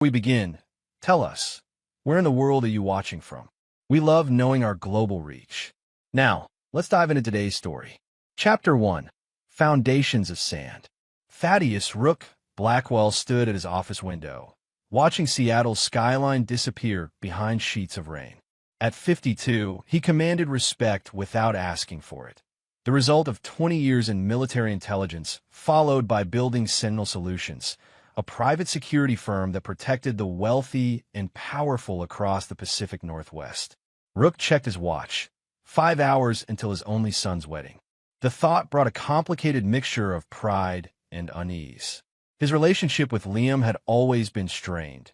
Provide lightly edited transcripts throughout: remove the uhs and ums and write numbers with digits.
We begin. Tell us, where in the world are you watching from? We love knowing our global reach. Now, let's dive into today's story. Chapter 1. Foundations of Sand. Thaddeus Rook Blackwell stood at his office window, watching Seattle's skyline disappear behind sheets of rain. At 52, he commanded respect without asking for it. The result of 20 years in military intelligence, followed by building Sentinel Solutions, a private security firm that protected the wealthy and powerful across the Pacific Northwest. Rook checked his watch. 5 hours until his only son's wedding. The thought brought a complicated mixture of pride and unease. His relationship with Liam had always been strained.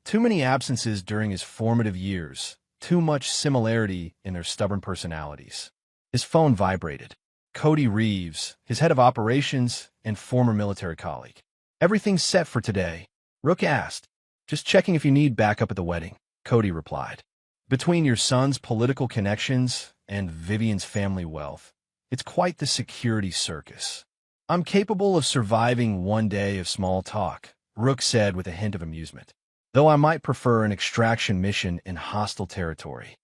Too many absences during his formative years, too much similarity in their stubborn personalities. His phone vibrated. Cody Reeves, his head of operations and former military colleague. "Everything's set for today," Rook asked. "Just checking if you need backup at the wedding," Cody replied. "Between your son's political connections and Vivian's family wealth, it's quite the security circus." "I'm capable of surviving one day of small talk," Rook said with a hint of amusement, "though I might prefer an extraction mission in hostile territory."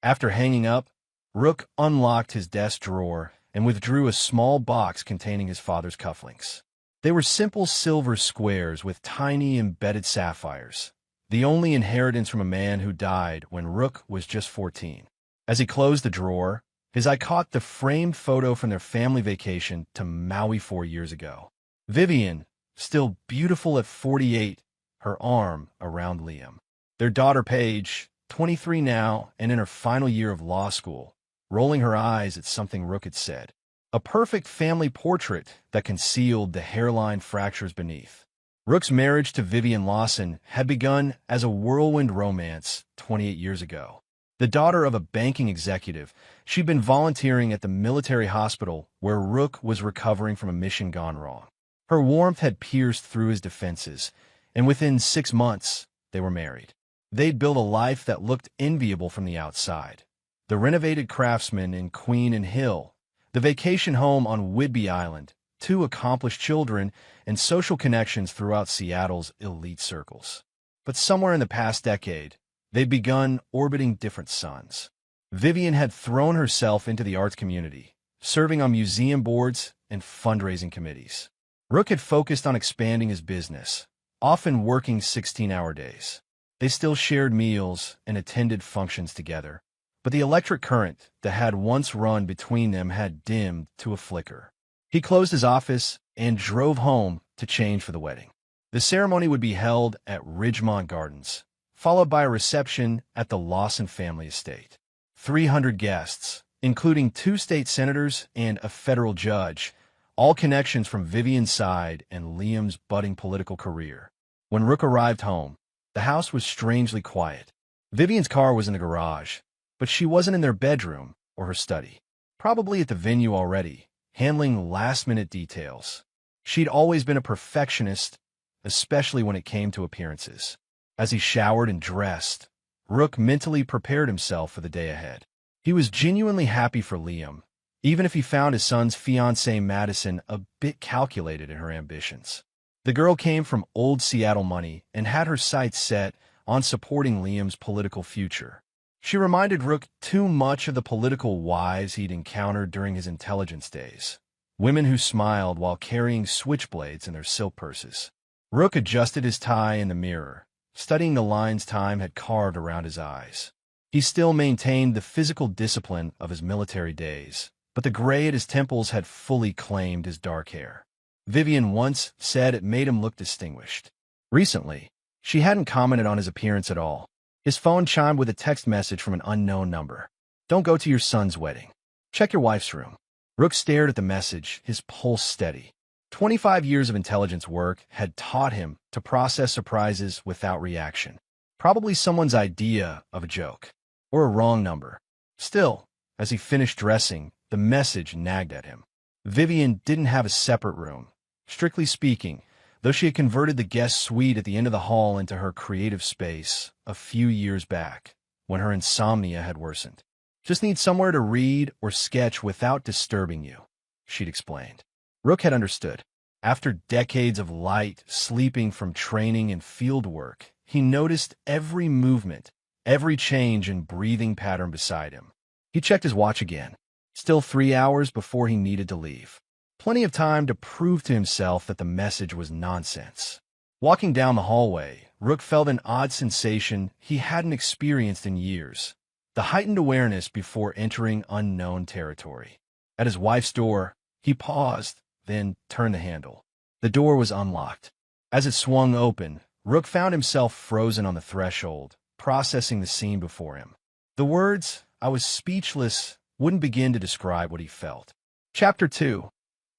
After hanging up, Rook unlocked his desk drawer and withdrew a small box containing his father's cufflinks. They were simple silver squares with tiny embedded sapphires, the only inheritance from a man who died when Rook was just 14. As he closed the drawer, his eye caught the framed photo from their family vacation to Maui 4 years ago. Vivian, still beautiful at 48, her arm around Liam. Their daughter Paige, 23 now and in her final year of law school, rolling her eyes at something Rook had said. A perfect family portrait that concealed the hairline fractures beneath. Rook's marriage to Vivian Lawson had begun as a whirlwind romance 28 years ago. The daughter of a banking executive, she'd been volunteering at the military hospital where Rook was recovering from a mission gone wrong. Her warmth had pierced through his defenses, and within 6 months, they were married. They'd built a life that looked enviable from the outside. The renovated Craftsman in Queen and Hill, the vacation home on Whidbey Island, 2 accomplished children, and social connections throughout Seattle's elite circles. But somewhere in the past decade, they'd begun orbiting different suns. Vivian had thrown herself into the arts community, serving on museum boards and fundraising committees. Rook had focused on expanding his business, often working 16-hour days. They still shared meals and attended functions together, but the electric current that had once run between them had dimmed to a flicker. He closed his office and drove home to change for the wedding. The ceremony would be held at Ridgemont Gardens, followed by a reception at the Lawson family estate. 300 guests, including 2 state senators and a federal judge, all connections from Vivian's side and Liam's budding political career. When Rook arrived home, the house was strangely quiet. Vivian's car was in the garage, but she wasn't in their bedroom or her study. Probably at the venue already, handling last-minute details. She'd always been a perfectionist, especially when it came to appearances. As he showered and dressed, Rook mentally prepared himself for the day ahead. He was genuinely happy for Liam, even if he found his son's fiancée Madison a bit calculated in her ambitions. The girl came from old Seattle money and had her sights set on supporting Liam's political future. She reminded Rook too much of the political wives he'd encountered during his intelligence days, women who smiled while carrying switchblades in their silk purses. Rook adjusted his tie in the mirror, studying the lines time had carved around his eyes. He still maintained the physical discipline of his military days, but the gray at his temples had fully claimed his dark hair. Vivian once said it made him look distinguished. Recently, she hadn't commented on his appearance at all. His phone chimed with a text message from an unknown number. "Don't go to your son's wedding. Check your wife's room." Rook stared at the message, his pulse steady. 25 years of intelligence work had taught him to process surprises without reaction. Probably someone's idea of a joke, or a wrong number. Still, as he finished dressing, the message nagged at him. Vivian didn't have a separate room. Strictly speaking, though she had converted the guest suite at the end of the hall into her creative space a few years back, when her insomnia had worsened. "Just need somewhere to read or sketch without disturbing you," she'd explained. Rook had understood. After decades of light sleeping from training and field work, He noticed every movement, every change in breathing pattern beside him. He checked his watch again. Still 3 hours before he needed to leave. Plenty of time to prove to himself that the message was nonsense. Walking down the hallway, Rook felt an odd sensation he hadn't experienced in years. The heightened awareness before entering unknown territory. At his wife's door, he paused, then turned the handle. The door was unlocked. As it swung open, Rook found himself frozen on the threshold, processing the scene before him. The words, "I was speechless," wouldn't begin to describe what he felt. Chapter 2.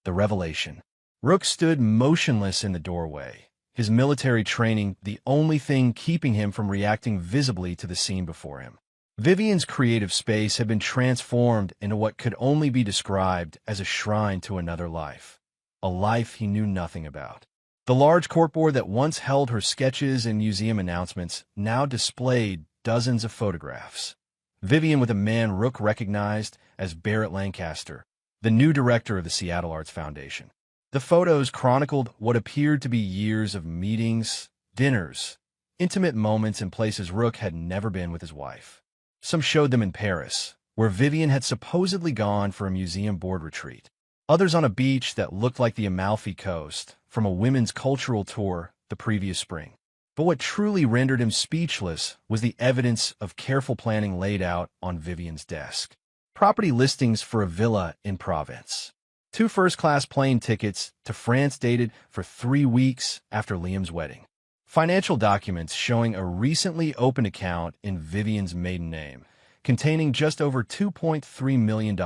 The Revelation. Rook stood motionless in the doorway, his military training the only thing keeping him from reacting visibly to the scene before him. Vivian's creative space had been transformed into what could only be described as a shrine to another life, a life he knew nothing about. The large corkboard that once held her sketches and museum announcements now displayed dozens of photographs. Vivian with a man Rook recognized as Barrett Lancaster, the new director of the Seattle Arts Foundation. The photos chronicled what appeared to be years of meetings, dinners, intimate moments in places Rook had never been with his wife. Some showed them in Paris, where Vivian had supposedly gone for a museum board retreat. Others on a beach that looked like the Amalfi Coast from a women's cultural tour the previous spring. But what truly rendered him speechless was the evidence of careful planning laid out on Vivian's desk. Property listings for a villa in Provence. 2 first-class plane tickets to France dated for 3 weeks after Liam's wedding. Financial documents showing a recently opened account in Vivian's maiden name, containing just over $2.3 million,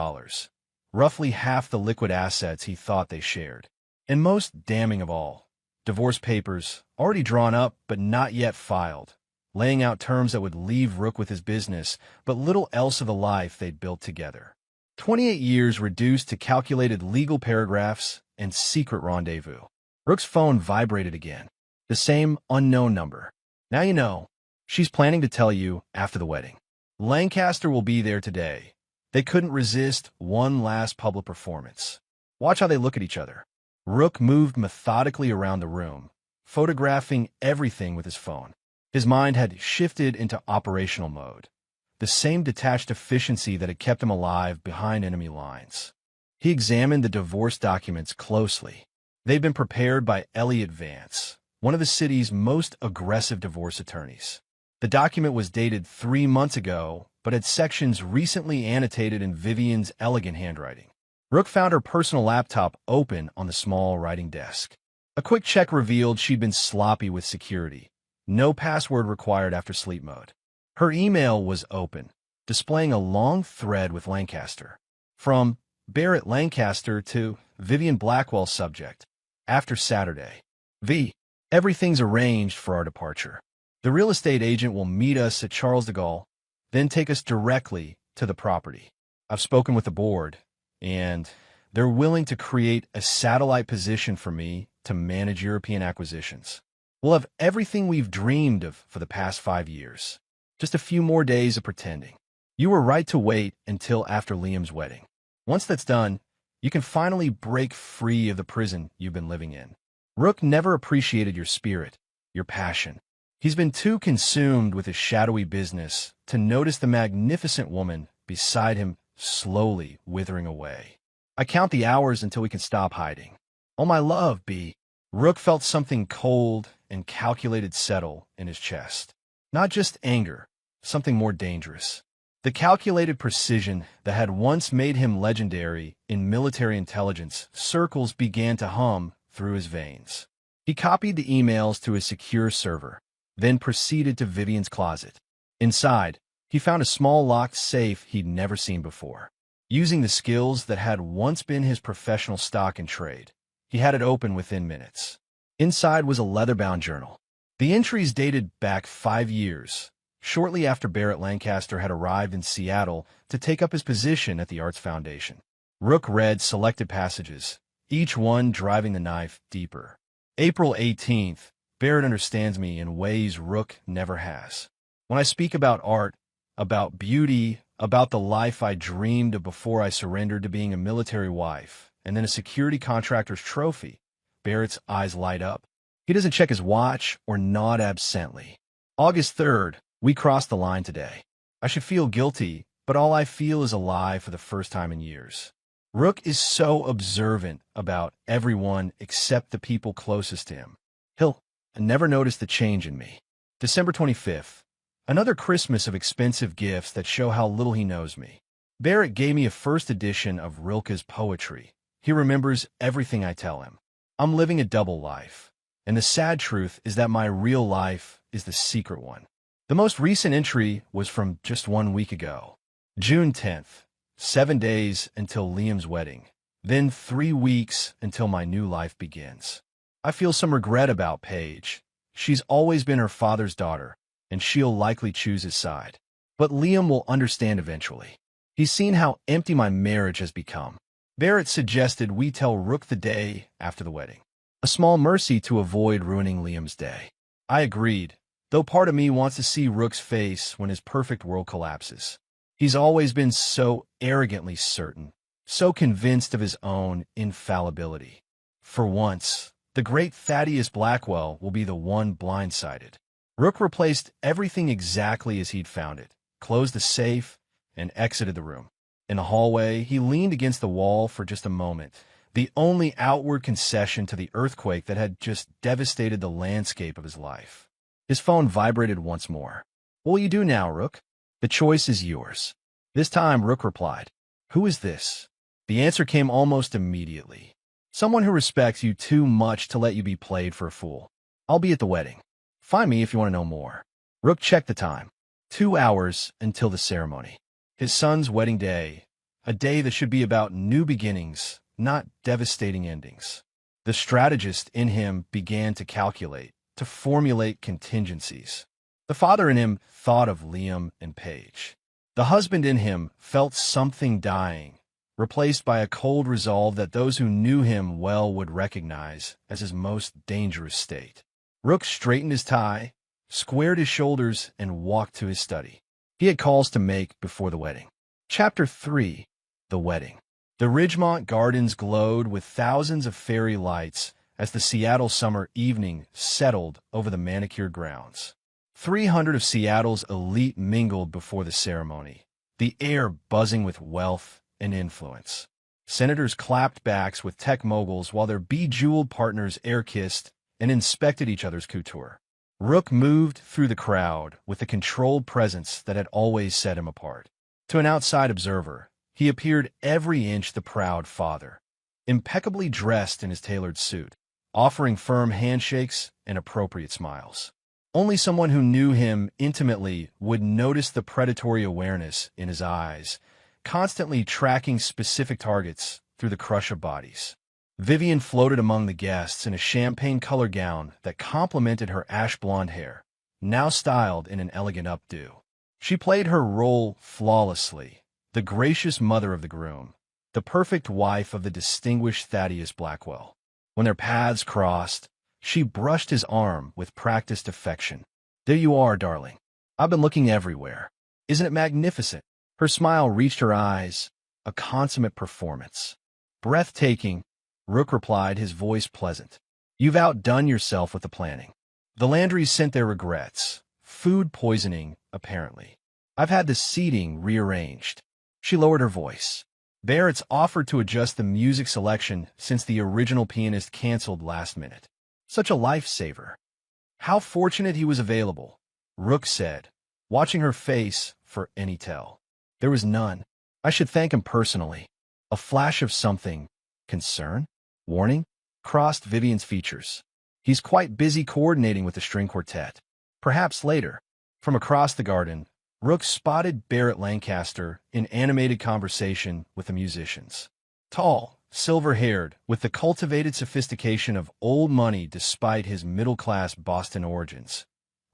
roughly half the liquid assets he thought they shared. And most damning of all, divorce papers, already drawn up but not yet filed, laying out terms that would leave Rook with his business, but little else of the life they'd built together. 28 years reduced to calculated legal paragraphs and secret rendezvous. Rook's phone vibrated again. The same unknown number. Now you know. She's planning to tell you after the wedding. Lancaster will be there today. They couldn't resist one last public performance. Watch how they look at each other. Rook moved methodically around the room, photographing everything with his phone. His mind had shifted into operational mode, the same detached efficiency that had kept him alive behind enemy lines. He examined the divorce documents closely. They'd been prepared by Elliot Vance, one of the city's most aggressive divorce attorneys. The document was dated 3 months ago, but had sections recently annotated in Vivian's elegant handwriting. Rook found her personal laptop open on the small writing desk. A quick check revealed she'd been sloppy with security. No password required after sleep mode. Her email was open, displaying a long thread with Lancaster. From Barrett Lancaster to Vivian Blackwell subject. After Saturday. V. Everything's arranged for our departure. The real estate agent will meet us at Charles de Gaulle, then take us directly to the property. I've spoken with the board, and they're willing to create a satellite position for me to manage European acquisitions. We'll have everything we've dreamed of for the past 5 years. Just a few more days of pretending. You were right to wait until after Liam's wedding. Once that's done, you can finally break free of the prison you've been living in. Rook never appreciated your spirit, your passion. He's been too consumed with his shadowy business to notice the magnificent woman beside him slowly withering away. I count the hours until we can stop hiding. Oh, my love, B. Rook felt something cold and calculated settle in his chest. Not just anger, something more dangerous. The calculated precision that had once made him legendary in military intelligence circles began to hum through his veins. He copied the emails to his secure server, then proceeded to Vivian's closet. Inside, he found a small locked safe he'd never seen before. Using the skills that had once been his professional stock in trade, he had it open within minutes. Inside was a leather-bound journal. The entries dated back 5 years, shortly after Barrett Lancaster had arrived in Seattle to take up his position at the Arts Foundation. Rook read selected passages, each one driving the knife deeper. April 18th, Barrett understands me in ways Rook never has. When I speak about art, about beauty, about the life I dreamed of before I surrendered to being a military wife, and then a security contractor's trophy, Barrett's eyes light up. He doesn't check his watch or nod absently. August 3rd, we crossed the line today. I should feel guilty, but all I feel is alive for the first time in years. Rook is so observant about everyone except the people closest to him. He'll never notice the change in me. December 25th. Another Christmas of expensive gifts that show how little he knows me. Barrett gave me a first edition of Rilke's poetry. He remembers everything I tell him. I'm living a double life. And the sad truth is that my real life is the secret one. The most recent entry was from just 1 week ago. June 10th. 7 days until Liam's wedding. Then 3 weeks until my new life begins. I feel some regret about Paige. She's always been her father's daughter, and she'll likely choose his side. But Liam will understand eventually. He's seen how empty my marriage has become. Barrett suggested we tell Rook the day after the wedding. A small mercy to avoid ruining Liam's day. I agreed, though part of me wants to see Rook's face when his perfect world collapses. He's always been so arrogantly certain, so convinced of his own infallibility. For once, the great Thaddeus Blackwell will be the one blindsided. Rook replaced everything exactly as he'd found it, closed the safe, and exited the room. In the hallway, he leaned against the wall for just a moment, the only outward concession to the earthquake that had just devastated the landscape of his life. His phone vibrated once more. "What will you do now, Rook? The choice is yours." This time, Rook replied, "Who is this?" The answer came almost immediately. "Someone who respects you too much to let you be played for a fool. I'll be at the wedding. Find me if you want to know more." Rook checked the time. 2 hours until the ceremony. His son's wedding day, a day that should be about new beginnings, not devastating endings. The strategist in him began to calculate, to formulate contingencies. The father in him thought of Liam and Paige. The husband in him felt something dying, replaced by a cold resolve that those who knew him well would recognize as his most dangerous state. Rook straightened his tie, squared his shoulders, and walked to his study. He had calls to make before the wedding. Chapter 3. The Wedding. The Ridgemont Gardens glowed with thousands of fairy lights as the Seattle summer evening settled over the manicured grounds. 300 of Seattle's elite mingled before the ceremony, the air buzzing with wealth and influence. Senators clapped backs with tech moguls while their bejeweled partners air-kissed and inspected each other's couture. Rook moved through the crowd with the controlled presence that had always set him apart. To an outside observer, he appeared every inch the proud father, impeccably dressed in his tailored suit, offering firm handshakes and appropriate smiles. Only someone who knew him intimately would notice the predatory awareness in his eyes, constantly tracking specific targets through the crush of bodies. Vivian floated among the guests in a champagne color gown that complemented her ash-blonde hair, now styled in an elegant updo. She played her role flawlessly, the gracious mother of the groom, the perfect wife of the distinguished Thaddeus Blackwell. When their paths crossed, she brushed his arm with practiced affection. "There you are, darling. I've been looking everywhere. Isn't it magnificent?" Her smile reached her eyes, a consummate performance. "Breathtaking," Rook replied, his voice pleasant. "You've outdone yourself with the planning." The Landrys sent their regrets. Food poisoning, apparently. "I've had the seating rearranged." She lowered her voice. "Barrett's offered to adjust the music selection since the original pianist canceled last minute. Such a lifesaver." "How fortunate he was available," Rook said, watching her face for any tell. There was none. "I should thank him personally." A flash of something, concern, warning, crossed Vivian's features. "He's quite busy coordinating with the string quartet. Perhaps later." From across the garden, Rook spotted Barrett Lancaster in animated conversation with the musicians. Tall, silver-haired, with the cultivated sophistication of old money despite his middle-class Boston origins.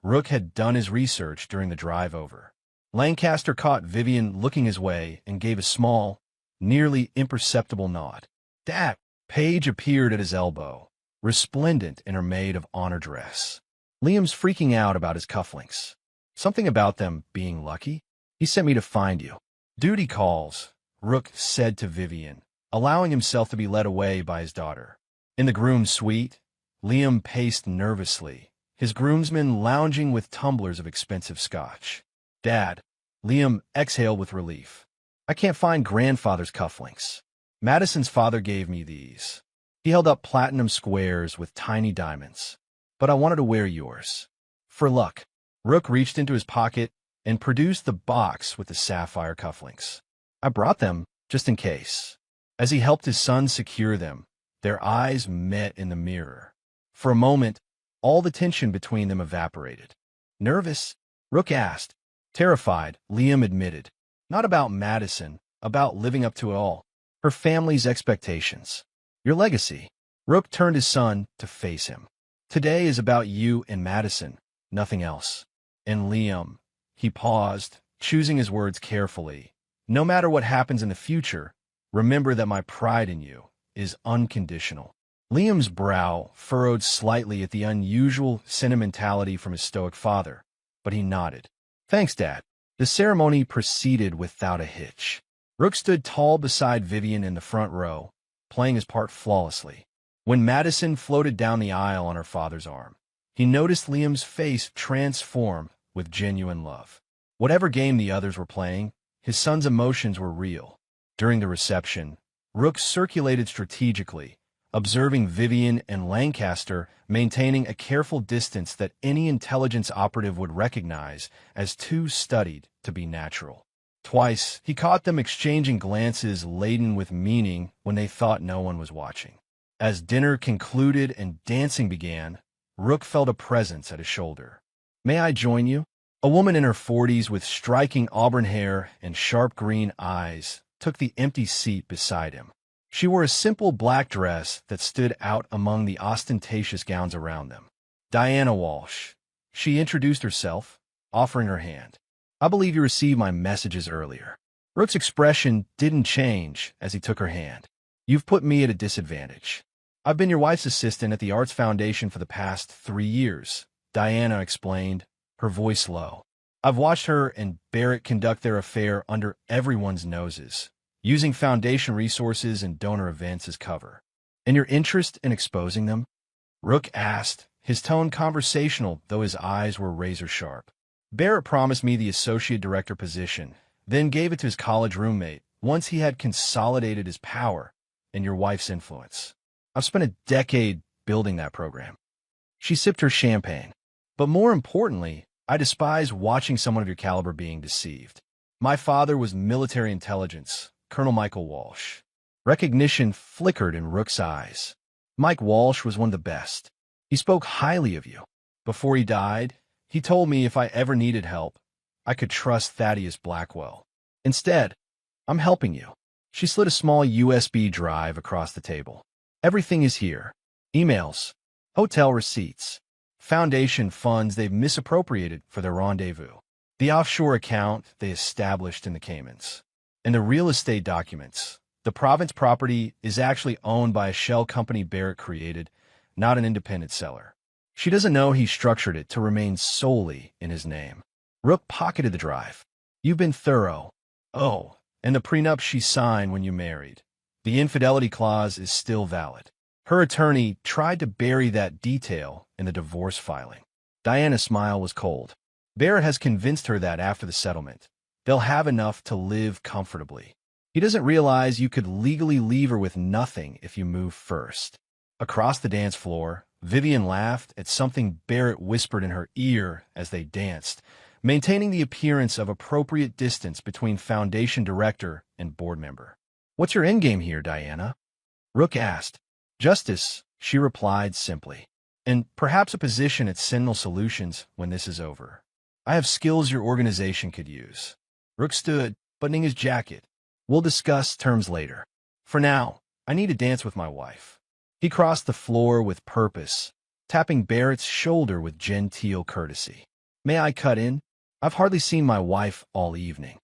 Rook had done his research during the drive over. Lancaster caught Vivian looking his way and gave a small, nearly imperceptible nod. "Dad!" Paige appeared at his elbow, resplendent in her maid-of-honor dress. "Liam's freaking out about his cufflinks. Something about them being lucky. He sent me to find you." "Duty calls," Rook said to Vivian, allowing himself to be led away by his daughter. In the groom's suite, Liam paced nervously, his groomsmen lounging with tumblers of expensive scotch. "Dad," Liam exhaled with relief. "I can't find grandfather's cufflinks. Madison's father gave me these." He held up platinum squares with tiny diamonds. "But I wanted to wear yours. For luck." Rook reached into his pocket and produced the box with the sapphire cufflinks. "I brought them just in case." As he helped his son secure them, their eyes met in the mirror. For a moment, all the tension between them evaporated. "Nervous?" Rook asked. "Terrified," Liam admitted. "Not about Madison, about living up to it all. Her family's expectations. Your legacy." Rook turned his son to face him. "Today is about you and Madison, nothing else." And Liam, he paused, choosing his words carefully. "No matter what happens in the future, remember that my pride in you is unconditional." Liam's brow furrowed slightly at the unusual sentimentality from his stoic father, but he nodded. "Thanks, Dad." The ceremony proceeded without a hitch. Rook stood tall beside Vivian in the front row, playing his part flawlessly. When Madison floated down the aisle on her father's arm, he noticed Liam's face transform with genuine love. Whatever game the others were playing, his son's emotions were real. During the reception, Rook circulated strategically, observing Vivian and Lancaster maintaining a careful distance that any intelligence operative would recognize as too studied to be natural. Twice, he caught them exchanging glances laden with meaning when they thought no one was watching. As dinner concluded and dancing began, Rook felt a presence at his shoulder. "May I join you?" A woman in her 40s with striking auburn hair and sharp green eyes took the empty seat beside him. She wore a simple black dress that stood out among the ostentatious gowns around them. "Diana Walsh." She introduced herself, offering her hand. "I believe you received my messages earlier." Rook's expression didn't change as he took her hand. "You've put me at a disadvantage. I've been your wife's assistant at the Arts Foundation for the past 3 years, Diana explained, her voice low. "I've watched her and Barrett conduct their affair under everyone's noses, using foundation resources and donor events as cover." "And your interest in exposing them?" Rook asked, his tone conversational, though his eyes were razor-sharp. "Barrett promised me the associate director position, then gave it to his college roommate once he had consolidated his power and your wife's influence. I've spent a decade building that program." She sipped her champagne. "But more importantly, I despise watching someone of your caliber being deceived. My father was military intelligence, Colonel Michael Walsh." Recognition flickered in Rook's eyes. "Mike Walsh was one of the best. He spoke highly of you. Before he died, he told me if I ever needed help, I could trust Thaddeus Blackwell. Instead, I'm helping you." She slid a small USB drive across the table. "Everything is here. Emails, hotel receipts, foundation funds they've misappropriated for their rendezvous, the offshore account they established in the Caymans, and the real estate documents. The province property is actually owned by a shell company Barrett created, not an independent seller. She doesn't know he structured it to remain solely in his name." Rook pocketed the drive. "You've been thorough." "Oh, and the prenup she signed when you married. The infidelity clause is still valid." Her attorney tried to bury that detail in the divorce filing. Diana's smile was cold. "Barrett has convinced her that after the settlement, they'll have enough to live comfortably. He doesn't realize you could legally leave her with nothing if you move first." Across the dance floor, Vivian laughed at something Barrett whispered in her ear as they danced, maintaining the appearance of appropriate distance between foundation director and board member. "What's your endgame here, Diana?" Rook asked. "Justice," she replied simply. "And perhaps a position at Sentinel Solutions when this is over. I have skills your organization could use." Rook stood, buttoning his jacket. "We'll discuss terms later. For now, I need to dance with my wife." He crossed the floor with purpose, tapping Barrett's shoulder with genteel courtesy. "May I cut in? I've hardly seen my wife all evening."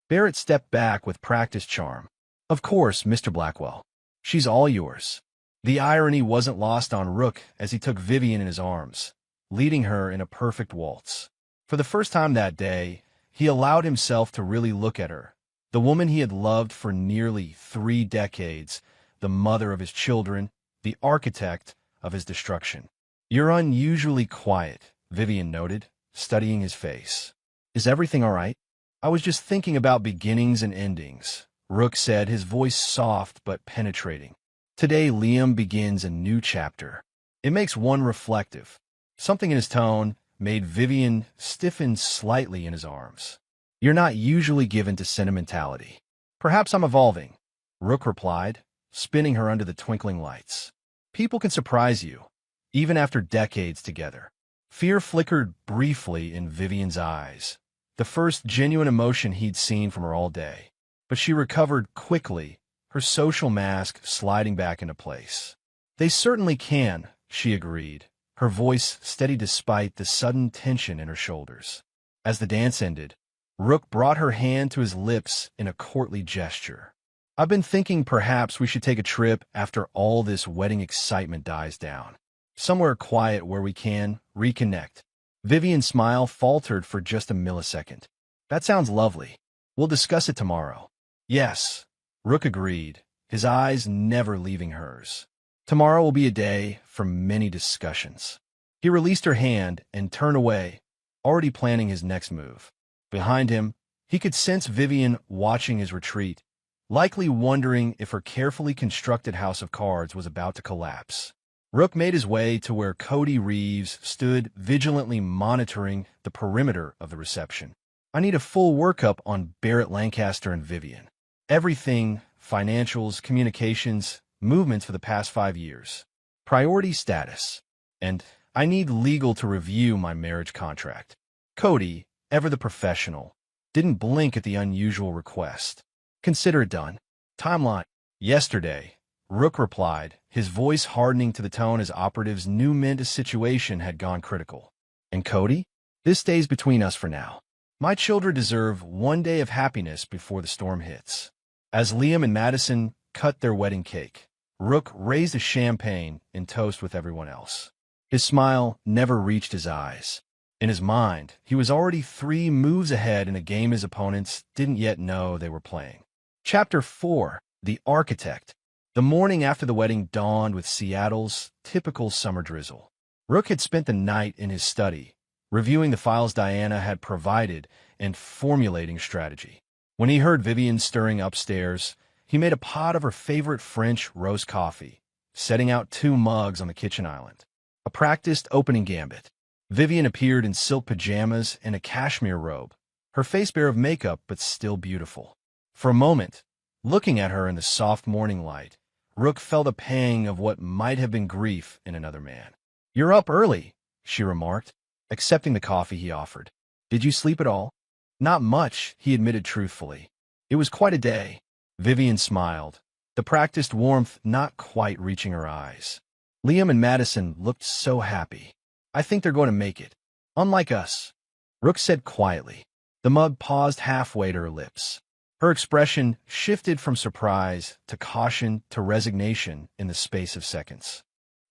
Barrett stepped back with practiced charm. "Of course, Mr. Blackwell. She's all yours." The irony wasn't lost on Rook as he took Vivian in his arms, leading her in a perfect waltz. For the first time that day, he allowed himself to really look at her, the woman he had loved for nearly 3 decades, the mother of his children, the architect of his destruction. You're unusually quiet, Vivian noted, studying his face. Is everything all right? I was just thinking about beginnings and endings, Rook said, his voice soft but penetrating. Today, Liam begins a new chapter. It makes one reflective. Something in his tone made Vivian stiffen slightly in his arms. You're not usually given to sentimentality. Perhaps I'm evolving, Rook replied, spinning her under the twinkling lights. People can surprise you, even after decades together. Fear flickered briefly in Vivian's eyes, the first genuine emotion he'd seen from her all day. But she recovered quickly, her social mask sliding back into place. They certainly can, she agreed, her voice steady despite the sudden tension in her shoulders. As the dance ended, Rook brought her hand to his lips in a courtly gesture. I've been thinking perhaps we should take a trip after all this wedding excitement dies down. Somewhere quiet where we can reconnect. Vivian's smile faltered for just a millisecond. That sounds lovely. We'll discuss it tomorrow. Yes, Rook agreed, his eyes never leaving hers. Tomorrow will be a day for many discussions. He released her hand and turned away, already planning his next move. Behind him, he could sense Vivian watching his retreat, likely wondering if her carefully constructed house of cards was about to collapse. Rook made his way to where Cody Reeves stood vigilantly monitoring the perimeter of the reception. I need a full workup on Barrett Lancaster and Vivian. Everything, financials, communications, movements for the past 5 years. Priority status. And I need legal to review my marriage contract. Cody, ever the professional, didn't blink at the unusual request. Consider it done. Timeline. Yesterday, Rook replied, his voice hardening to the tone as operatives knew meant a situation had gone critical. And Cody? This stays between us for now. My children deserve one day of happiness before the storm hits. As Liam and Madison cut their wedding cake, Rook raised a champagne in toast with everyone else. His smile never reached his eyes. In his mind, he was already 3 moves ahead in a game his opponents didn't yet know they were playing. Chapter 4. The Architect. The morning after the wedding dawned with Seattle's typical summer drizzle. Rook had spent the night in his study, reviewing the files Diana had provided and formulating strategy. When he heard Vivian stirring upstairs, he made a pot of her favorite French roast coffee, setting out 2 mugs on the kitchen island. A practiced opening gambit. Vivian appeared in silk pajamas and a cashmere robe, her face bare of makeup but still beautiful. For a moment, looking at her in the soft morning light, Rook felt a pang of what might have been grief in another man. "You're up early," she remarked, accepting the coffee he offered. "Did you sleep at all?" "Not much," he admitted truthfully. "It was quite a day." Vivian smiled, the practiced warmth not quite reaching her eyes. Liam and Madison looked so happy. "I think they're going to make it. Unlike us," Rook said quietly. The mug paused halfway to her lips. Her expression shifted from surprise to caution to resignation in the space of seconds.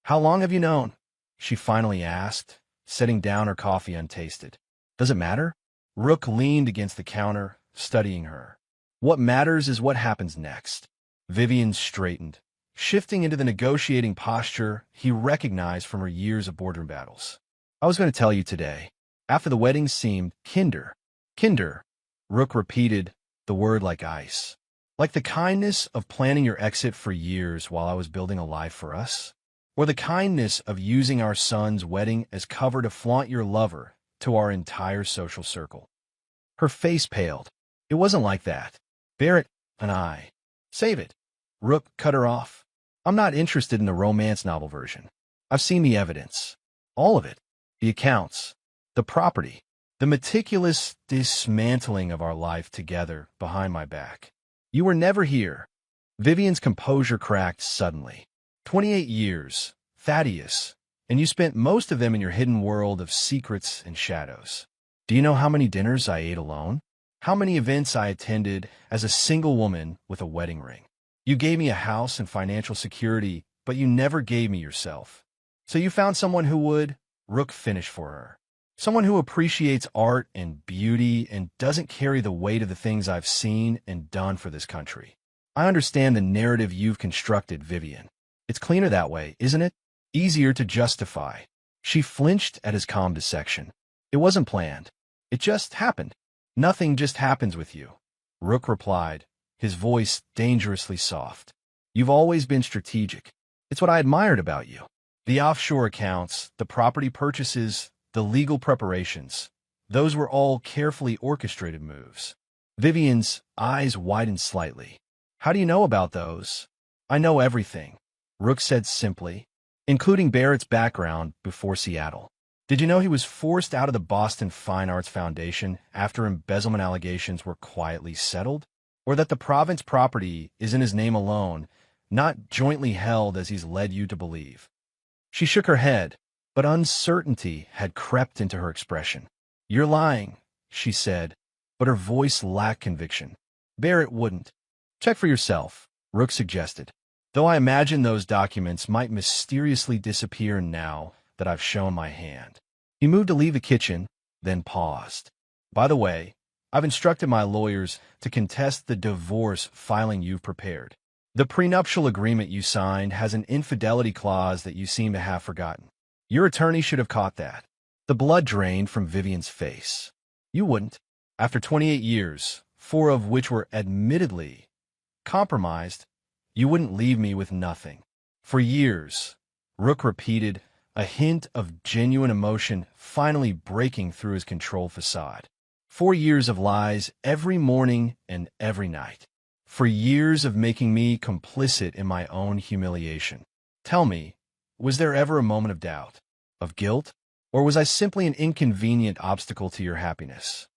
"How long have you known?" she finally asked, setting down her coffee untasted. "Does it matter?" Rook leaned against the counter, studying her. "What matters is what happens next." Vivian straightened, shifting into the negotiating posture he recognized from her years of boardroom battles. "I was going to tell you today." After the wedding seemed kinder. Kinder, Rook repeated, the word like ice. "Like the kindness of planning your exit for years while I was building a life for us? Or the kindness of using our son's wedding as cover to flaunt your lover to our entire social circle?" Her face paled. "It wasn't like that. Barrett and I." "Save it." Rook cut her off. "I'm not interested in the romance novel version. I've seen the evidence. All of it. The accounts. The property. The meticulous dismantling of our life together behind my back. You were never here." Vivian's composure cracked suddenly. 28 years, Thaddeus, and you spent most of them in your hidden world of secrets and shadows. Do you know how many dinners I ate alone? How many events I attended as a single woman with a wedding ring? You gave me a house and financial security, but you never gave me yourself. So you found someone who would, Rook finished for her. Someone who appreciates art and beauty and doesn't carry the weight of the things I've seen and done for this country. I understand the narrative you've constructed, Vivian. It's cleaner that way, isn't it? Easier to justify. She flinched at his calm dissection. It wasn't planned. It just happened. Nothing just happens with you. Rook replied, his voice dangerously soft. You've always been strategic. It's what I admired about you. The offshore accounts, the property purchases, the legal preparations, those were all carefully orchestrated moves. Vivian's eyes widened slightly. How do you know about those? I know everything, Rook said simply, including Barrett's background before Seattle. Did you know he was forced out of the Boston Fine Arts Foundation after embezzlement allegations were quietly settled? Or that the province property is in his name alone, not jointly held as he's led you to believe? She shook her head, but uncertainty had crept into her expression. You're lying, she said, but her voice lacked conviction. Barrett wouldn't. Check for yourself, Rook suggested. Though I imagine those documents might mysteriously disappear now that I've shown my hand. He moved to leave the kitchen, then paused. By the way, I've instructed my lawyers to contest the divorce filing you've prepared. The prenuptial agreement you signed has an infidelity clause that you seem to have forgotten. Your attorney should have caught that. The blood drained from Vivian's face. You wouldn't. After 28 years, 4 of which were admittedly compromised, you wouldn't leave me with nothing. For years, Rook repeated, a hint of genuine emotion finally breaking through his control facade. 4 years of lies every morning and every night. For years of making me complicit in my own humiliation. Tell me, was there ever a moment of doubt, of guilt, or was I simply an inconvenient obstacle to your happiness?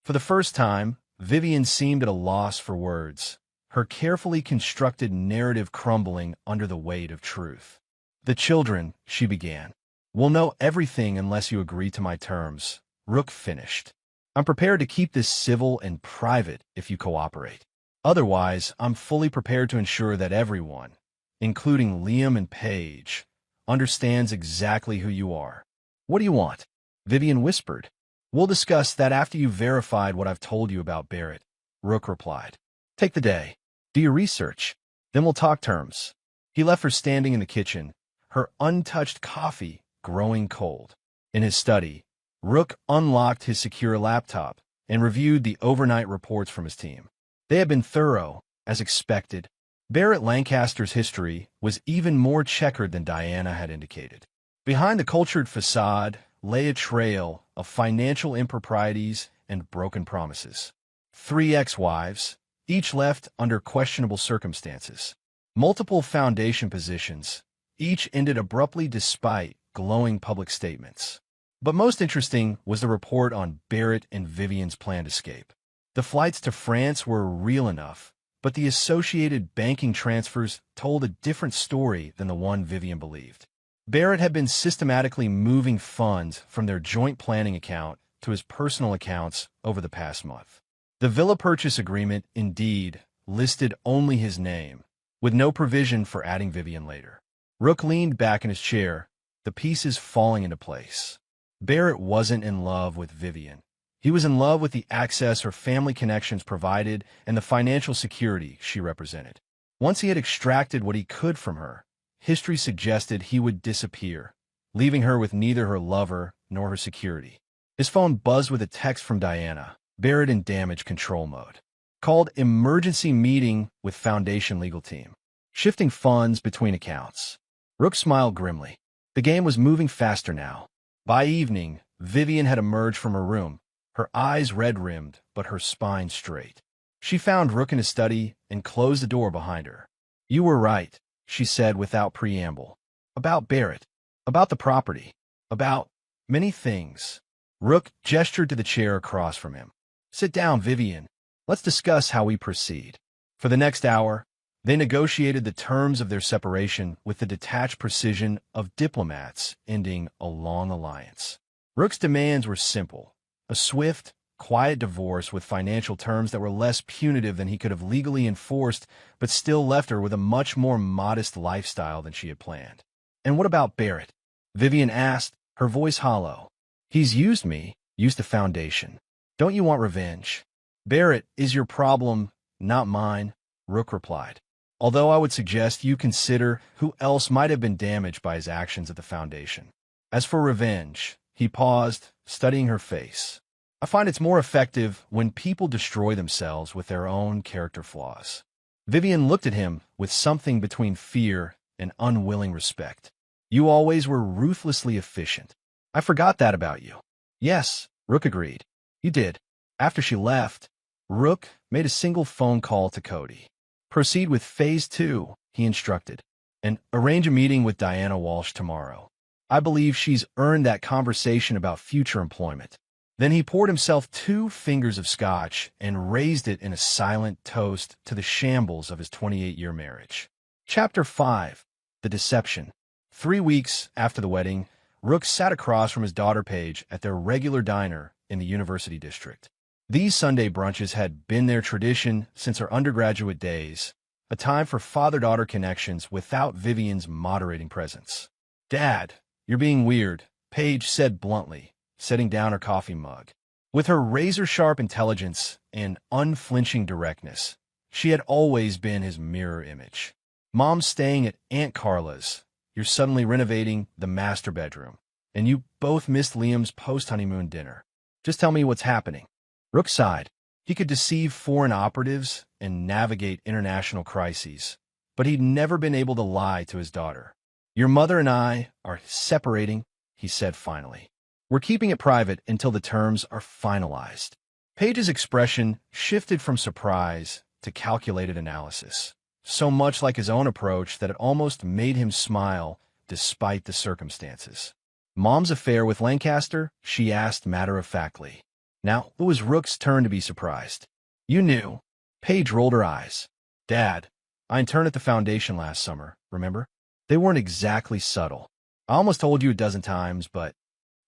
For the first time, Vivian seemed at a loss for words, her carefully constructed narrative crumbling under the weight of truth. The children, she began, will know everything unless you agree to my terms, Rook finished. I'm prepared to keep this civil and private if you cooperate. Otherwise, I'm fully prepared to ensure that everyone, including Liam and Paige, understands exactly who you are. What do you want? Vivian whispered. We'll discuss that after you've verified what I've told you about Barrett, Rook replied. Take the day. Do your research. Then we'll talk terms. He left her standing in the kitchen, her untouched coffee growing cold. In his study, Rook unlocked his secure laptop and reviewed the overnight reports from his team. They had been thorough, as expected. Barrett Lancaster's history was even more checkered than Diana had indicated. Behind the cultured facade lay a trail of financial improprieties and broken promises. 3 ex-wives, each left under questionable circumstances. Multiple foundation positions, each ended abruptly despite glowing public statements. But most interesting was the report on Barrett and Vivian's planned escape. The flights to France were real enough, but the associated banking transfers told a different story than the one Vivian believed. Barrett had been systematically moving funds from their joint planning account to his personal accounts over the past month. The villa purchase agreement, indeed, listed only his name, with no provision for adding Vivian later. Rook leaned back in his chair, the pieces falling into place. Barrett wasn't in love with Vivian. He was in love with the access her family connections provided and the financial security she represented. Once he had extracted what he could from her, history suggested he would disappear, leaving her with neither her lover nor her security. His phone buzzed with a text from Diana, Barrett in damage control mode. Called emergency meeting with Foundation legal team. Shifting funds between accounts. Rook smiled grimly. The game was moving faster now. By evening, Vivian had emerged from her room, her eyes red-rimmed, but her spine straight. She found Rook in his study and closed the door behind her. You were right, she said without preamble. About Barrett. About the property. About many things. Rook gestured to the chair across from him. Sit down, Vivian. Let's discuss how we proceed. For the next hour, they negotiated the terms of their separation with the detached precision of diplomats ending a long alliance. Rook's demands were simple. A swift, quiet divorce with financial terms that were less punitive than he could have legally enforced, but still left her with a much more modest lifestyle than she had planned. And what about Barrett? Vivian asked, her voice hollow. He's used me, used the Foundation. Don't you want revenge? Barrett is your problem, not mine, Rook replied. Although I would suggest you consider who else might have been damaged by his actions at the Foundation. As for revenge, he paused, studying her face. I find it's more effective when people destroy themselves with their own character flaws. Vivian looked at him with something between fear and unwilling respect. You always were ruthlessly efficient. I forgot that about you. Yes, Rook agreed. You did. After she left, Rook made a single phone call to Cody. Proceed with Phase 2, he instructed, and arrange a meeting with Diana Walsh tomorrow. I believe she's earned that conversation about future employment. Then he poured himself 2 fingers of scotch and raised it in a silent toast to the shambles of his 28-year marriage. Chapter 5. The Deception. 3 weeks after the wedding, Rook sat across from his daughter Paige at their regular diner in the University District. These Sunday brunches had been their tradition since her undergraduate days, a time for father-daughter connections without Vivian's moderating presence. "Dad, you're being weird," Paige said bluntly, setting down her coffee mug. With her razor-sharp intelligence and unflinching directness, she had always been his mirror image. "Mom's staying at Aunt Carla's. You're suddenly renovating the master bedroom, and you both missed Liam's post-honeymoon dinner. Just tell me what's happening." Rook sighed. He could deceive foreign operatives and navigate international crises, but he'd never been able to lie to his daughter. "Your mother and I are separating," he said finally. "We're keeping it private until the terms are finalized." Paige's expression shifted from surprise to calculated analysis, so much like his own approach that it almost made him smile despite the circumstances. "Mom's affair with Lancaster?" she asked matter-of-factly. Now it was Rook's turn to be surprised. "You knew." Paige rolled her eyes. "Dad, I interned at the foundation last summer, remember? They weren't exactly subtle. I almost told you a dozen times, but—"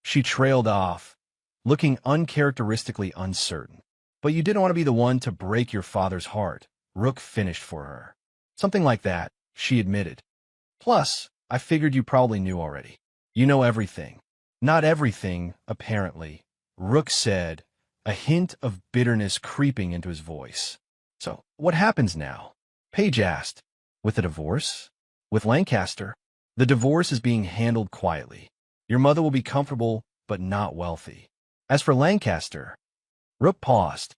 She trailed off, looking uncharacteristically uncertain. "But you didn't want to be the one to break your father's heart," Rook finished for her. "Something like that," she admitted. "Plus, I figured you probably knew already. You know everything." "Not everything, apparently," Rook said, a hint of bitterness creeping into his voice. "So, what happens now?" Paige asked. "With the divorce?" "With Lancaster. The divorce is being handled quietly. Your mother will be comfortable, but not wealthy. As for Lancaster—" Rook paused.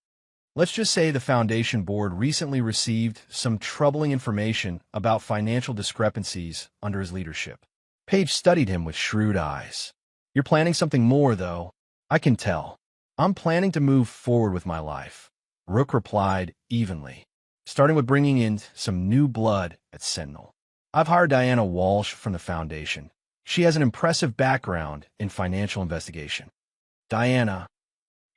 "Let's just say the Foundation Board recently received some troubling information about financial discrepancies under his leadership." Paige studied him with shrewd eyes. "You're planning something more, though. I can tell." "I'm planning to move forward with my life," Rook replied evenly, "starting with bringing in some new blood at Sentinel. I've hired Diana Walsh from the Foundation. She has an impressive background in financial investigation." "Diana?"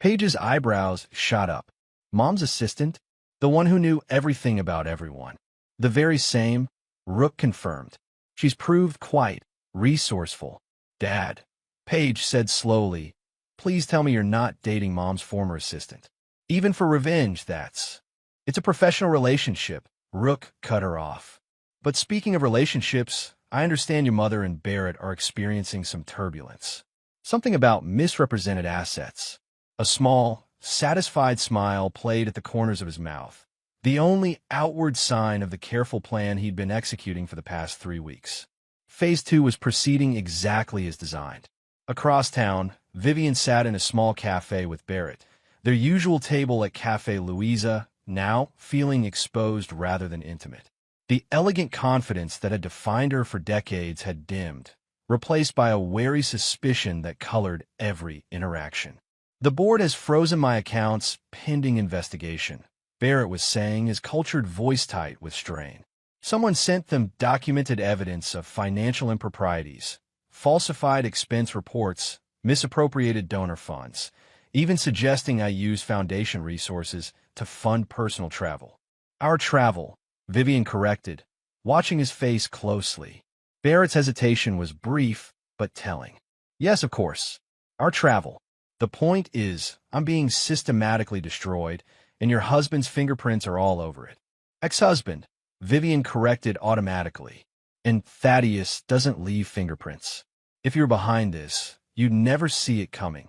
Paige's eyebrows shot up. "Mom's assistant? The one who knew everything about everyone?" "The very same," Rook confirmed. "She's proved quite resourceful." "Dad," Paige said slowly, "please tell me you're not dating Mom's former assistant. Even for revenge, that's—" "It's a professional relationship," Rook cut her off. "But speaking of relationships, I understand your mother and Barrett are experiencing some turbulence. Something about misrepresented assets." A small, satisfied smile played at the corners of his mouth, the only outward sign of the careful plan he'd been executing for the past 3 weeks. Phase 2 was proceeding exactly as designed. Across town, Vivian sat in a small cafe with Barrett, their usual table at Cafe Louisa, now feeling exposed rather than intimate. The elegant confidence that had defined her for decades had dimmed, replaced by a wary suspicion that colored every interaction. "The board has frozen my accounts pending investigation," Barrett was saying, his cultured voice tight with strain. "Someone sent them documented evidence of financial improprieties, falsified expense reports, misappropriated donor funds, even suggesting I use Foundation resources to fund personal travel." "Our travel," Vivian corrected, watching his face closely. Barrett's hesitation was brief, but telling. "Yes, of course. Our travel. The point is, I'm being systematically destroyed, and your husband's fingerprints are all over it." "Ex-husband," Vivian corrected automatically. "And Thaddeus doesn't leave fingerprints. If you're behind this, you'd never see it coming."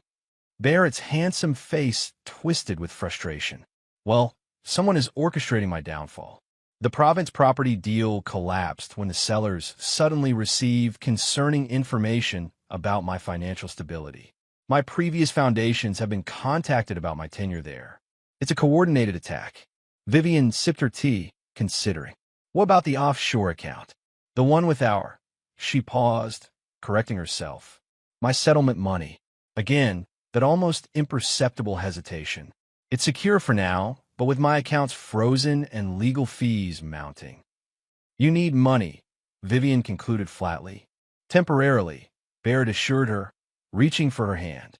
Barrett's handsome face twisted with frustration. "Well, someone is orchestrating my downfall. The Province property deal collapsed when the sellers suddenly received concerning information about my financial stability. My previous foundations have been contacted about my tenure there. It's a coordinated attack. Vivian sipped her tea, considering. What about the offshore account? The one with our... She paused, correcting herself. My settlement money. Again, that almost imperceptible hesitation. It's secure for now, but with my accounts frozen and legal fees mounting. You need money, Vivian concluded flatly. Temporarily, Barrett assured her, reaching for her hand.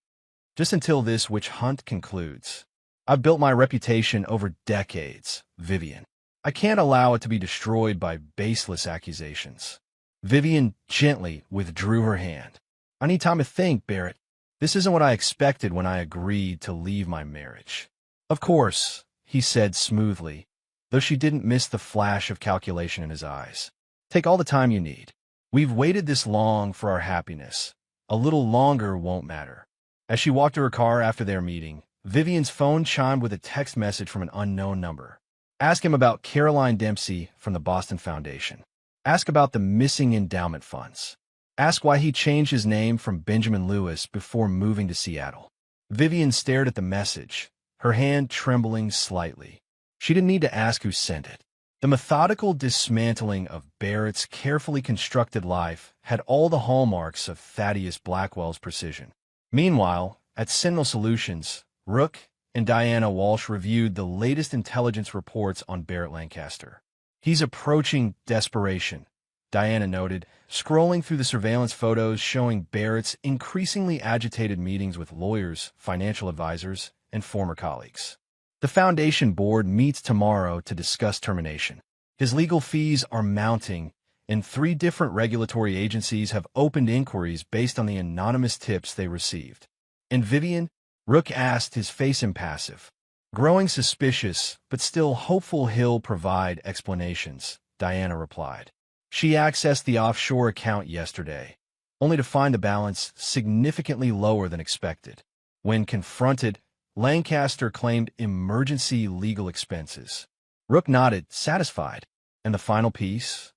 Just until this witch hunt concludes. I've built my reputation over decades, Vivian. I can't allow it to be destroyed by baseless accusations. Vivian gently withdrew her hand. I need time to think, Barrett. This isn't what I expected when I agreed to leave my marriage. Of course, he said smoothly, though she didn't miss the flash of calculation in his eyes. Take all the time you need. We've waited this long for our happiness. A little longer won't matter. As she walked to her car after their meeting, Vivian's phone chimed with a text message from an unknown number. Ask him about Caroline Dempsey from the Boston Foundation. Ask about the missing endowment funds. Ask why he changed his name from Benjamin Lewis before moving to Seattle. Vivian stared at the message, her hand trembling slightly. She didn't need to ask who sent it. The methodical dismantling of Barrett's carefully constructed life had all the hallmarks of Thaddeus Blackwell's precision. Meanwhile, at Sentinel Solutions, Rook and Diana Walsh reviewed the latest intelligence reports on Barrett Lancaster. He's approaching desperation, Diana noted, scrolling through the surveillance photos showing Barrett's increasingly agitated meetings with lawyers, financial advisors, and former colleagues. The Foundation board meets tomorrow to discuss termination. His legal fees are mounting, and 3 different regulatory agencies have opened inquiries based on the anonymous tips they received. And Vivian? Rook asked, his face impassive. Growing suspicious, but still hopeful he'll provide explanations, Diana replied. She accessed the offshore account yesterday, only to find the balance significantly lower than expected. When confronted, Lancaster claimed emergency legal expenses. Rook nodded, satisfied. And the final piece?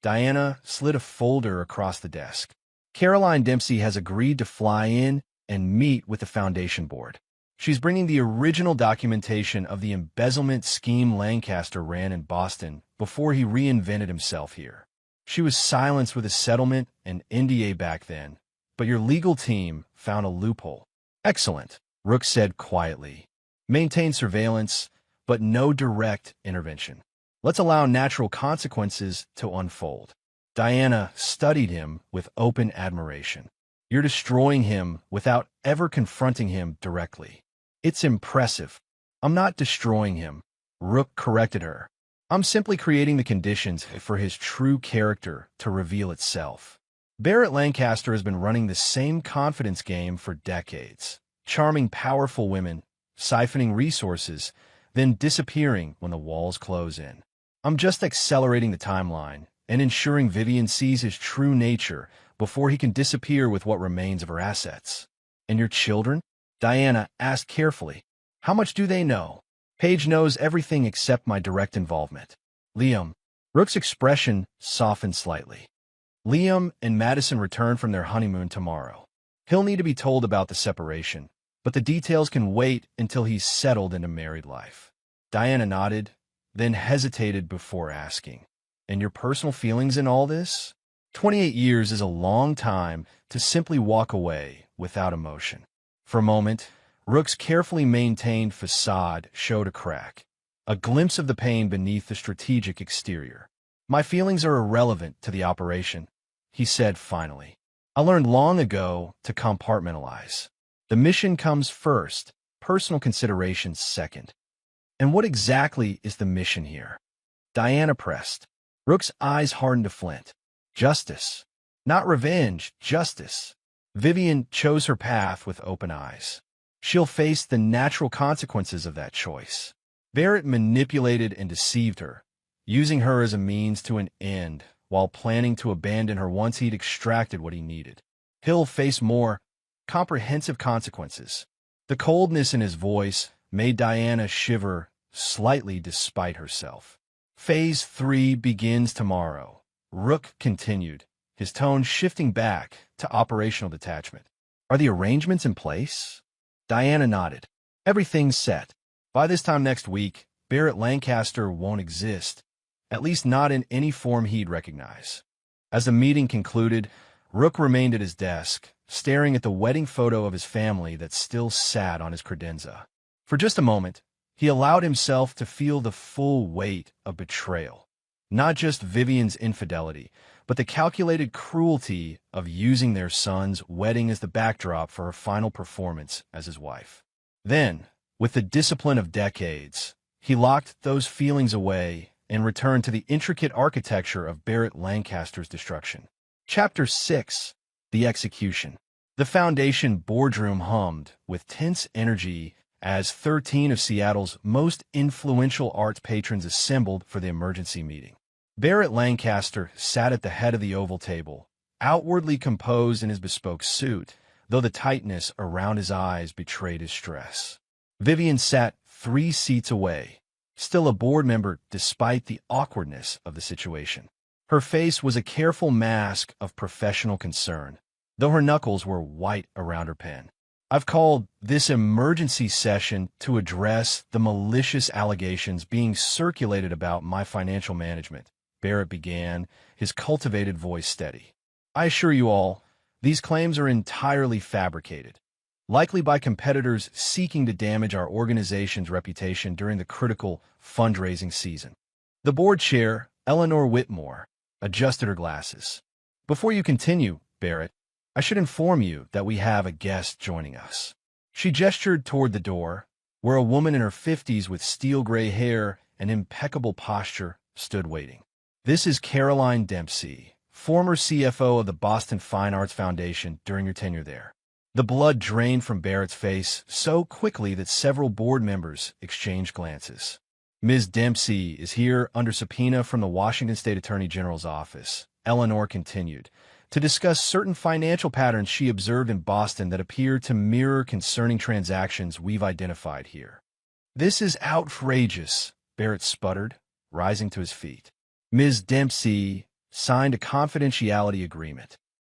Diana slid a folder across the desk. Caroline Dempsey has agreed to fly in and meet with the Foundation board. She's bringing the original documentation of the embezzlement scheme Lancaster ran in Boston before he reinvented himself here. She was silenced with a settlement and NDA back then, but your legal team found a loophole. Excellent, Rook said quietly. Maintain surveillance, but no direct intervention. Let's allow natural consequences to unfold. Diana studied him with open admiration. You're destroying him without ever confronting him directly. It's impressive. I'm not destroying him, Rook corrected her. I'm simply creating the conditions for his true character to reveal itself. Barrett Lancaster has been running the same confidence game for decades, charming powerful women, siphoning resources, then disappearing when the walls close in. I'm just accelerating the timeline and ensuring Vivian sees his true nature before he can disappear with what remains of her assets. And your children? Diana asked carefully. How much do they know? Paige knows everything except my direct involvement. Liam. Rook's expression softened slightly. Liam and Madison return from their honeymoon tomorrow. He'll need to be told about the separation, but the details can wait until he's settled into married life. Diana nodded, then hesitated before asking. And your personal feelings in all this? 28 years is a long time to simply walk away without emotion. For a moment, Rook's carefully maintained facade showed a crack, a glimpse of the pain beneath the strategic exterior. My feelings are irrelevant to the operation, he said finally. I learned long ago to compartmentalize. The mission comes first, personal considerations second. And what exactly is the mission here? Diana pressed. Rook's eyes hardened to flint. Justice. Not revenge, justice. Vivian chose her path with open eyes. She'll face the natural consequences of that choice. Barrett manipulated and deceived her, using her as a means to an end while planning to abandon her once he'd extracted what he needed. He'll face more comprehensive consequences. The coldness in his voice made Diana shiver slightly despite herself. Phase 3 begins tomorrow, Rook continued, his tone shifting back to operational detachment. Are the arrangements in place? Diana nodded. Everything's set. By this time next week, Barrett Lancaster won't exist, at least not in any form he'd recognize. As the meeting concluded, Rook remained at his desk, staring at the wedding photo of his family that still sat on his credenza. For just a moment, he allowed himself to feel the full weight of betrayal. Not just Vivian's infidelity, but the calculated cruelty of using their son's wedding as the backdrop for her final performance as his wife. Then, with the discipline of decades, he locked those feelings away and returned to the intricate architecture of Barrett Lancaster's destruction. Chapter 6. The Execution. The Foundation boardroom hummed with tense energy as 13 of Seattle's most influential arts patrons assembled for the emergency meeting. Barrett Lancaster sat at the head of the oval table, outwardly composed in his bespoke suit, though the tightness around his eyes betrayed his stress. Vivian sat 3 seats away, still a board member despite the awkwardness of the situation. Her face was a careful mask of professional concern, though her knuckles were white around her pen. I've called this emergency session to address the malicious allegations being circulated about my financial management, Barrett began, his cultivated voice steady. I assure you all, these claims are entirely fabricated, likely by competitors seeking to damage our organization's reputation during the critical fundraising season. The board chair, Eleanor Whitmore, adjusted her glasses. Before you continue, Barrett, I should inform you that we have a guest joining us. She gestured toward the door, where a woman in her 50s with steel-gray hair and impeccable posture stood waiting. This is Caroline Dempsey, former CFO of the Boston Fine Arts Foundation during your tenure there. The blood drained from Barrett's face so quickly that several board members exchanged glances. Ms. Dempsey is here under subpoena from the Washington State Attorney General's office, Eleanor continued, to discuss certain financial patterns she observed in Boston that appear to mirror concerning transactions we've identified here. This is outrageous, Barrett sputtered, rising to his feet. Ms. Dempsey signed a confidentiality agreement,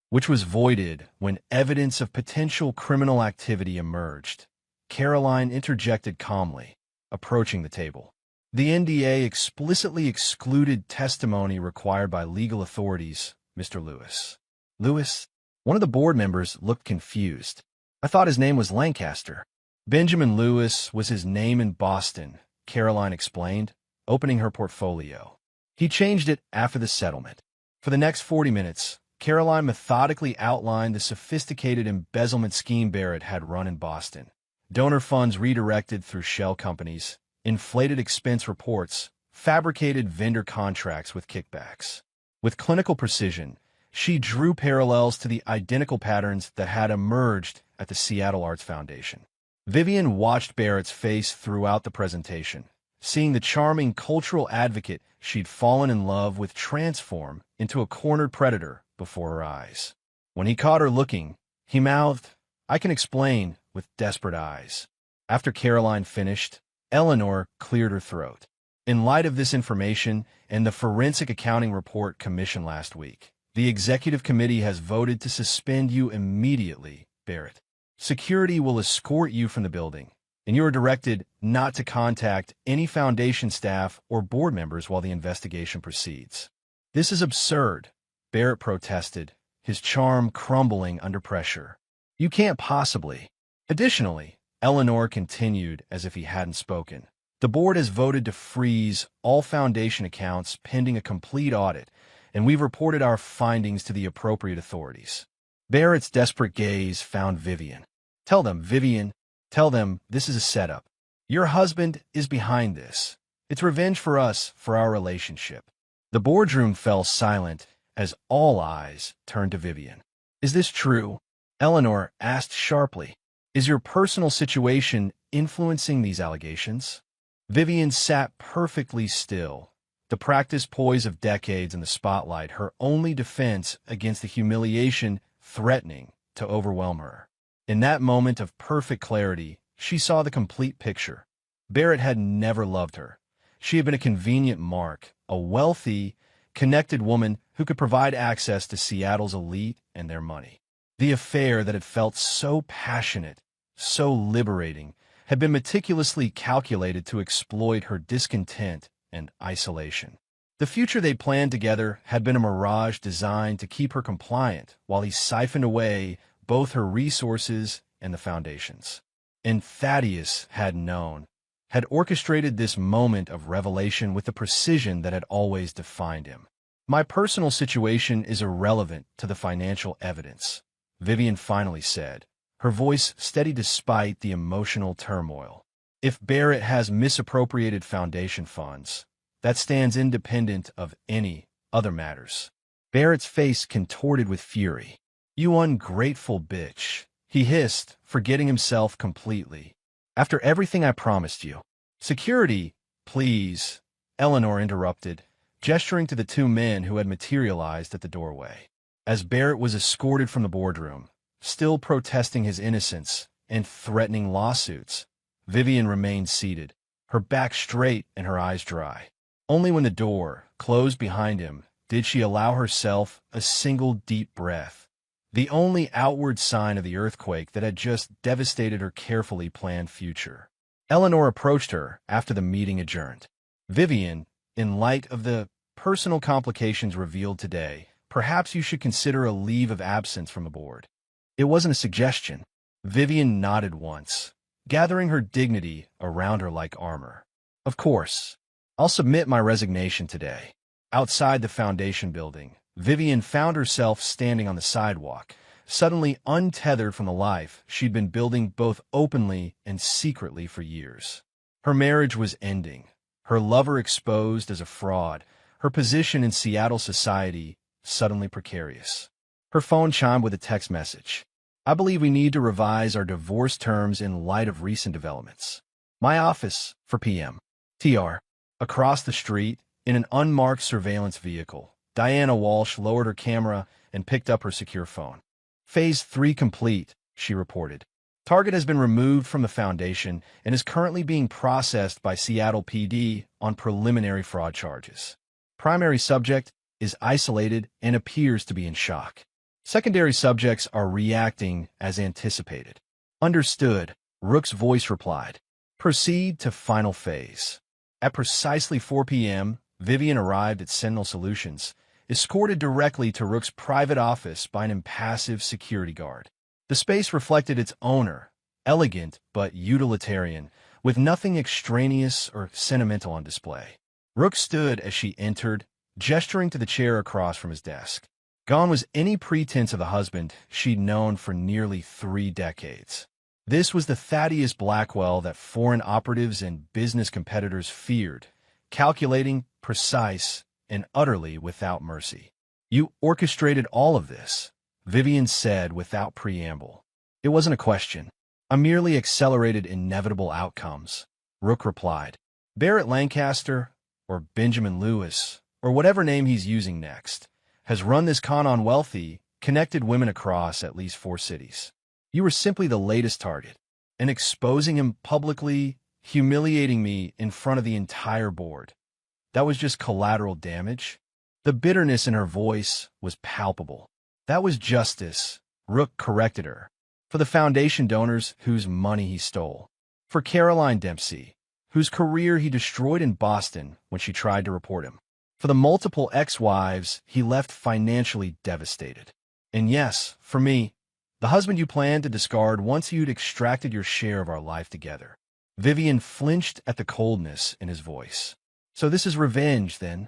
which was voided when evidence of potential criminal activity emerged. Caroline interjected calmly, approaching the table. The NDA explicitly excluded testimony required by legal authorities, Mr. Lewis. Lewis? One of the board members looked confused. I thought his name was Lancaster. Benjamin Lewis was his name in Boston, Caroline explained, opening her portfolio. He changed it after the settlement. For the next 40 minutes, Caroline methodically outlined the sophisticated embezzlement scheme Barrett had run in Boston. Donor funds redirected through shell companies, inflated expense reports, fabricated vendor contracts with kickbacks. With clinical precision, she drew parallels to the identical patterns that had emerged at the Seattle Arts Foundation. Vivian watched Barrett's face throughout the presentation, seeing the charming cultural advocate she'd fallen in love with transform into a cornered predator before her eyes. When he caught her looking, he mouthed, "I can explain," with desperate eyes. After Caroline finished, Eleanor cleared her throat. In light of this information and the forensic accounting report commissioned last week, the executive committee has voted to suspend you immediately, Barrett. Security will escort you from the building, and you are directed not to contact any foundation staff or board members while the investigation proceeds. This is absurd, Barrett protested, his charm crumbling under pressure. You can't possibly. Additionally, Eleanor continued as if he hadn't spoken. The board has voted to freeze all foundation accounts pending a complete audit, and we've reported our findings to the appropriate authorities. Barrett's desperate gaze found Vivian. Tell them, Vivian, tell them this is a setup. Your husband is behind this. It's revenge for us for our relationship. The boardroom fell silent as all eyes turned to Vivian. Is this true? Eleanor asked sharply. Is your personal situation influencing these allegations? Vivian sat perfectly still, the practiced poise of decades in the spotlight, her only defense against the humiliation threatening to overwhelm her. In that moment of perfect clarity, she saw the complete picture. Barrett had never loved her. She had been a convenient mark, a wealthy, connected woman who could provide access to Seattle's elite and their money. The affair that had felt so passionate, so liberating, had been meticulously calculated to exploit her discontent and isolation. The future they planned together had been a mirage designed to keep her compliant while he siphoned away both her resources and the foundations. And Thaddeus had orchestrated this moment of revelation with the precision that had always defined him. "My personal situation is irrelevant to the financial evidence," Vivian finally said, her voice steady despite the emotional turmoil. "If Barrett has misappropriated foundation funds, that stands independent of any other matters." Barrett's face contorted with fury. "You ungrateful bitch," he hissed, forgetting himself completely. "After everything I promised you." "Security, please," Eleanor interrupted, gesturing to the two men who had materialized at the doorway. As Barrett was escorted from the boardroom, still protesting his innocence and threatening lawsuits, Vivian remained seated, her back straight and her eyes dry. Only when the door closed behind him did she allow herself a single deep breath, the only outward sign of the earthquake that had just devastated her carefully planned future. Eleanor approached her after the meeting adjourned. "Vivian, in light of the personal complications revealed today, perhaps you should consider a leave of absence from the board." It wasn't a suggestion. Vivian nodded once, gathering her dignity around her like armor. "Of course. I'll submit my resignation today." Outside the foundation building, Vivian found herself standing on the sidewalk, suddenly untethered from the life she'd been building both openly and secretly for years. Her marriage was ending, her lover exposed as a fraud, her position in Seattle society suddenly precarious. Her phone chimed with a text message. "I believe we need to revise our divorce terms in light of recent developments. My office for PM. TR." Across the street, in an unmarked surveillance vehicle, Diana Walsh lowered her camera and picked up her secure phone. "Phase 3 complete," she reported. "Target has been removed from the foundation and is currently being processed by Seattle PD on preliminary fraud charges. Primary subject is isolated and appears to be in shock. Secondary subjects are reacting as anticipated." "Understood," Rook's voice replied. "Proceed to final phase." At precisely 4 p.m., Vivian arrived at Sentinel Solutions, escorted directly to Rook's private office by an impassive security guard. The space reflected its owner, elegant but utilitarian, with nothing extraneous or sentimental on display. Rook stood as she entered, gesturing to the chair across from his desk. Gone was any pretense of the husband she'd known for nearly 3 decades. This was the Thaddeus Blackwell that foreign operatives and business competitors feared, calculating, precise, and utterly without mercy. "You orchestrated all of this," Vivian said without preamble. "It wasn't a question. I merely accelerated inevitable outcomes," Rook replied. "Barrett Lancaster, or Benjamin Lewis, or whatever name he's using next, has run this con on wealthy, connected women across at least 4 cities. You were simply the latest target, and exposing him publicly, humiliating me in front of the entire board. That was just collateral damage." The bitterness in her voice was palpable. "That was justice," Rook corrected her, "for the foundation donors whose money he stole. For Caroline Dempsey, whose career he destroyed in Boston when she tried to report him. For the multiple ex-wives he left financially devastated. And yes, for me, the husband you planned to discard once you'd extracted your share of our life together." Vivian flinched at the coldness in his voice. "So this is revenge, then?"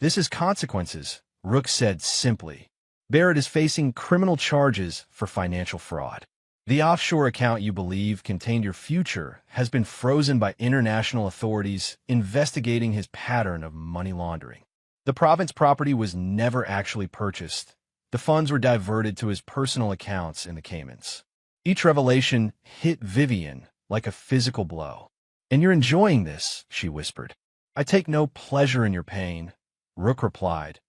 "This is consequences," Rook said simply. "Barrett is facing criminal charges for financial fraud. The offshore account you believe contained your future has been frozen by international authorities investigating his pattern of money laundering. The province property was never actually purchased. The funds were diverted to his personal accounts in the Caymans." Each revelation hit Vivian like a physical blow. "And you're enjoying this," she whispered. "I take no pleasure in your pain," Rook replied,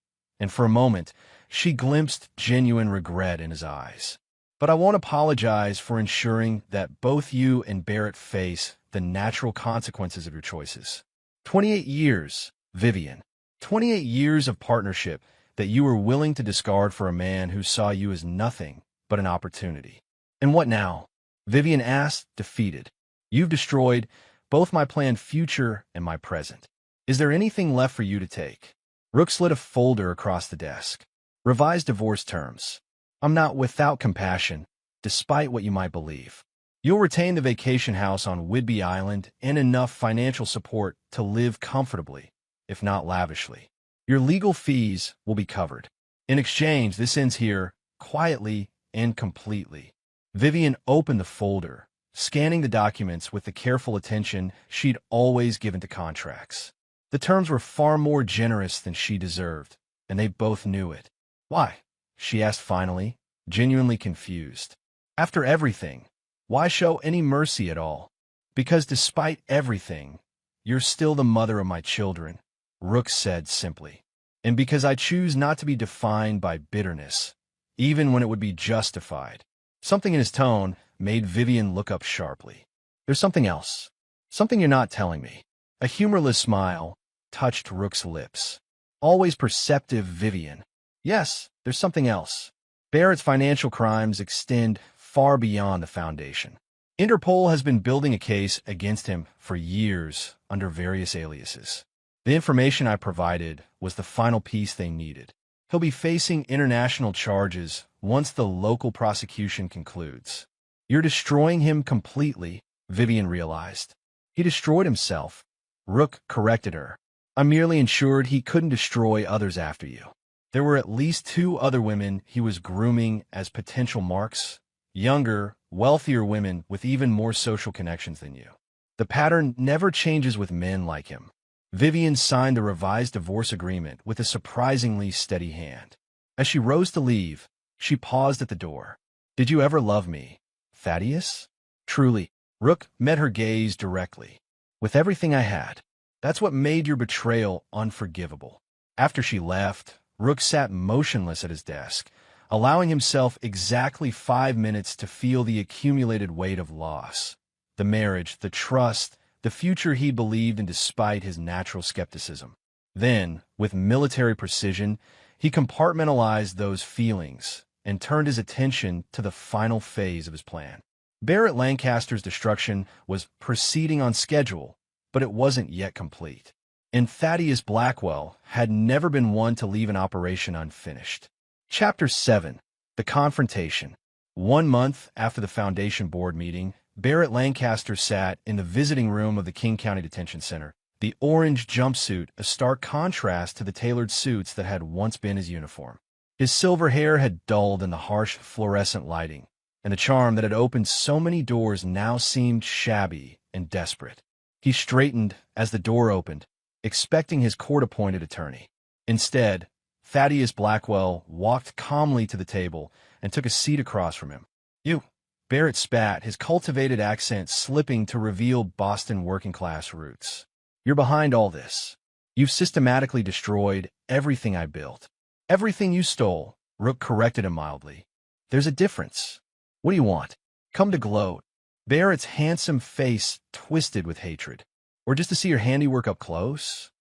and for a moment she glimpsed genuine regret in his eyes. "But I won't apologize for ensuring that both you and Barrett face the natural consequences of your choices. 28 years, Vivian. 28 years of partnership that you were willing to discard for a man who saw you as nothing but an opportunity. And what now? Vivian asked, defeated. You've destroyed both my planned future and my present. Is there anything left for you to take? Rook slid a folder across the desk. Revised divorce terms. I'm not without compassion, despite what you might believe. You'll retain the vacation house on Whidbey Island and enough financial support to live comfortably, if not lavishly. Your legal fees will be covered. In exchange, this ends here, quietly and completely. Vivian opened the folder, scanning the documents with the careful attention she'd always given to contracts. The terms were far more generous than she deserved, and they both knew it. Why? She asked finally, genuinely confused. After everything, why show any mercy at all? Because despite everything, you're still the mother of my children, Rook said simply. And because I choose not to be defined by bitterness, even when it would be justified. Something in his tone made Vivian look up sharply. There's something else. Something you're not telling me. A humorless smile touched Rook's lips. Always perceptive Vivian. Yes, there's something else. Barrett's financial crimes extend far beyond the foundation. Interpol has been building a case against him for years under various aliases. The information I provided was the final piece they needed. He'll be facing international charges once the local prosecution concludes. You're destroying him completely, Vivian realized. He destroyed himself. Rook corrected her. I merely ensured he couldn't destroy others after you. There were at least 2 other women he was grooming as potential marks, younger, wealthier women with even more social connections than you. The pattern never changes with men like him. Vivian signed the revised divorce agreement with a surprisingly steady hand. As she rose to leave, she paused at the door. Did you ever love me, Thaddeus? Truly, Rook met her gaze directly. With everything I had. That's what made your betrayal unforgivable. After she left, Rook sat motionless at his desk, allowing himself exactly 5 minutes to feel the accumulated weight of loss. The marriage, the trust, the future he believed in despite his natural skepticism. Then, with military precision, he compartmentalized those feelings and turned his attention to the final phase of his plan. Barrett Lancaster's destruction was proceeding on schedule, but it wasn't yet complete. And Thaddeus Blackwell had never been one to leave an operation unfinished. Chapter 7. The Confrontation. 1 month after the Foundation Board meeting, Barrett Lancaster sat in the visiting room of the King County Detention Center, the orange jumpsuit a stark contrast to the tailored suits that had once been his uniform. His silver hair had dulled in the harsh fluorescent lighting, and the charm that had opened so many doors now seemed shabby and desperate. He straightened as the door opened, expecting his court-appointed attorney. Instead, Thaddeus Blackwell walked calmly to the table and took a seat across from him. You, Barrett spat, his cultivated accent slipping to reveal Boston working-class roots. You're behind all this. You've systematically destroyed everything I built. Everything you stole, Rook corrected him mildly. There's a difference. What do you want? Come to gloat. Barrett's handsome face twisted with hatred. Or just to see your handiwork up close?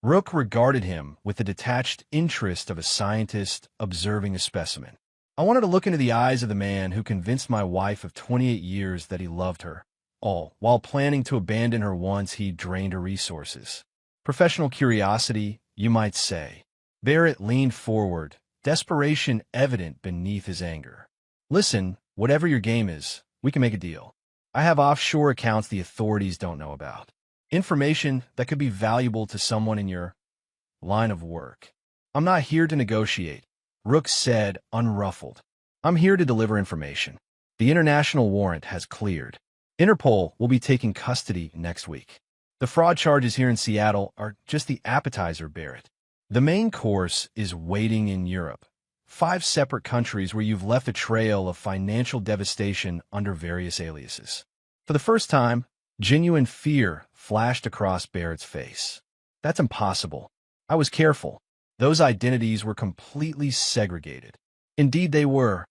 Rook regarded him with the detached interest of a scientist observing a specimen. I wanted to look into the eyes of the man who convinced my wife of 28 years that he loved her, all while planning to abandon her once he drained her resources. Professional curiosity, you might say. Barrett leaned forward, desperation evident beneath his anger. Listen, whatever your game is, we can make a deal. I have offshore accounts the authorities don't know about. Information that could be valuable to someone in your line of work. I'm not here to negotiate, Rook said, unruffled. I'm here to deliver information. The international warrant has cleared. Interpol will be taking custody next week. The fraud charges here in Seattle are just the appetizer, Barrett. The main course is waiting in Europe. 5 separate countries where you've left a trail of financial devastation under various aliases. For the first time, genuine fear flashed across Barrett's face. That's impossible. I was careful. Those identities were completely segregated. Indeed they were.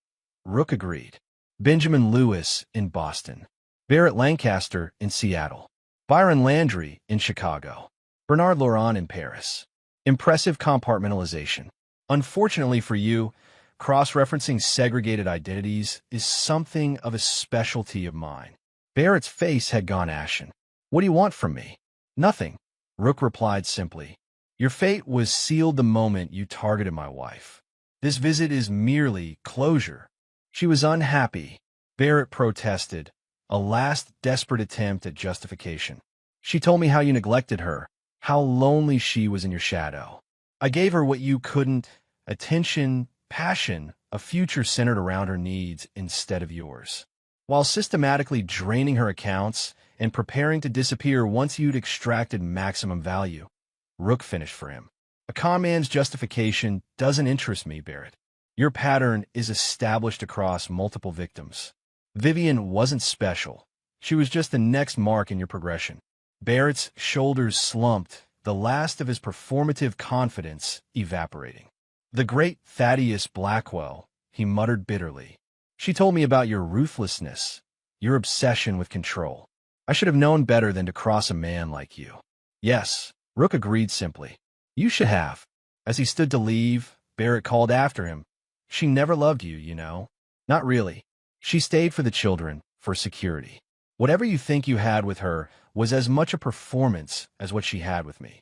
Rook agreed. Benjamin Lewis in Boston. Barrett Lancaster in Seattle. Byron Landry in Chicago. Bernard Laurent in Paris. Impressive compartmentalization. Unfortunately for you, cross-referencing segregated identities is something of a specialty of mine. Barrett's face had gone ashen. What do you want from me? Nothing. Rook replied simply. Your fate was sealed the moment you targeted my wife. This visit is merely closure. She was unhappy. Barrett protested, a last desperate attempt at justification. She told me how you neglected her, how lonely she was in your shadow. I gave her what you couldn't, attention, passion, a future centered around her needs instead of yours. While systematically draining her accounts and preparing to disappear once you'd extracted maximum value, Rook finished for him. A con man's justification doesn't interest me, Barrett. Your pattern is established across multiple victims. Vivian wasn't special. She was just the next mark in your progression. Barrett's shoulders slumped, the last of his performative confidence evaporating. The great Thaddeus Blackwell, he muttered bitterly. She told me about your ruthlessness, your obsession with control. I should have known better than to cross a man like you. Yes, Rook agreed simply. You should have. As he stood to leave, Barrett called after him. She never loved you, you know. Not really. She stayed for the children, for security. Whatever you think you had with her was as much a performance as what she had with me.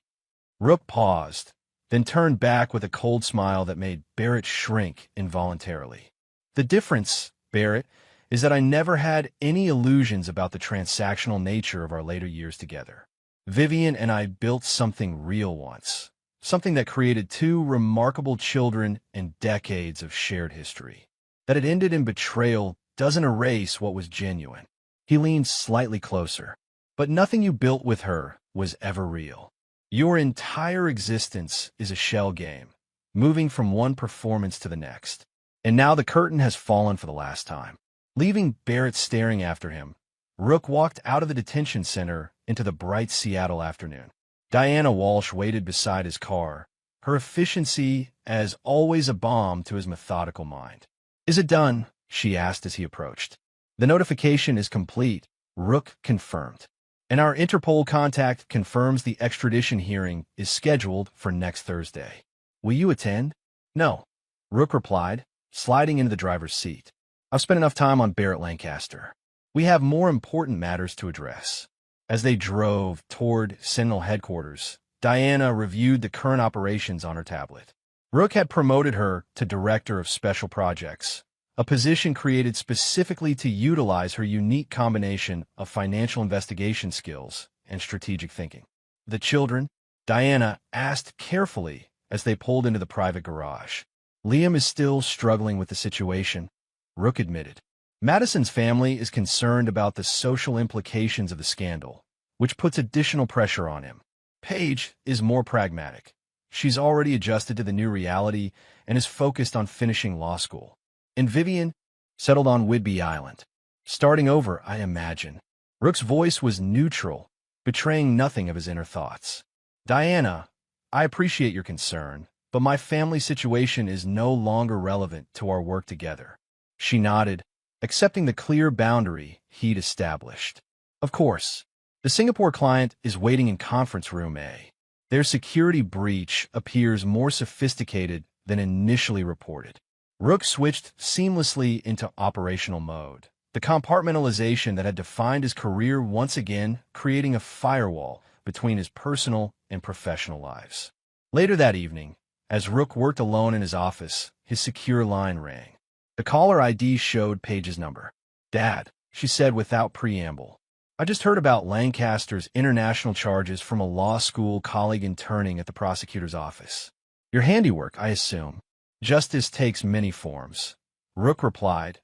Rook paused, then turned back with a cold smile that made Barrett shrink involuntarily. The difference, Barrett, is that I never had any illusions about the transactional nature of our later years together. Vivian and I built something real once, something that created two remarkable children and decades of shared history. That it ended in betrayal doesn't erase what was genuine. He leaned slightly closer. But nothing you built with her was ever real. Your entire existence is a shell game, moving from one performance to the next. And now the curtain has fallen for the last time. Leaving Barrett staring after him, Rook walked out of the detention center into the bright Seattle afternoon. Diana Walsh waited beside his car, her efficiency as always a balm to his methodical mind. Is it done? She asked as he approached. The notification is complete, Rook confirmed. And our Interpol contact confirms the extradition hearing is scheduled for next Thursday. Will you attend? No, Rook replied, sliding into the driver's seat. I've spent enough time on Barrett Lancaster. We have more important matters to address. As they drove toward Sentinel headquarters, Diana reviewed the current operations on her tablet. Rook had promoted her to Director of Special Projects, a position created specifically to utilize her unique combination of financial investigation skills and strategic thinking. The children, Diana asked carefully as they pulled into the private garage. Liam is still struggling with the situation, Rook admitted. Madison's family is concerned about the social implications of the scandal, which puts additional pressure on him. Paige is more pragmatic. She's already adjusted to the new reality and is focused on finishing law school. And Vivian settled on Whidbey Island. Starting over, I imagine. Rook's voice was neutral, betraying nothing of his inner thoughts. Diana, I appreciate your concern, but my family situation is no longer relevant to our work together. She nodded, accepting the clear boundary he'd established. Of course, the Singapore client is waiting in conference room A. Their security breach appears more sophisticated than initially reported. Rook switched seamlessly into operational mode, the compartmentalization that had defined his career once again creating a firewall between his personal and professional lives. Later that evening, as Rook worked alone in his office, his secure line rang. The caller ID showed Paige's number. Dad, she said without preamble. I just heard about Lancaster's international charges from a law school colleague interning at the prosecutor's office. Your handiwork, I assume. Justice takes many forms. Rook replied,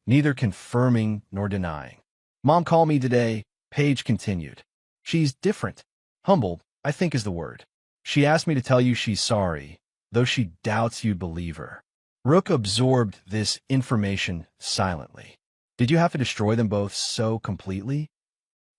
neither confirming nor denying. Mom called me today, Paige continued. She's different. Humbled, I think is the word. She asked me to tell you she's sorry, though she doubts you'd believe her. Rook absorbed this information silently. Did you have to destroy them both so completely?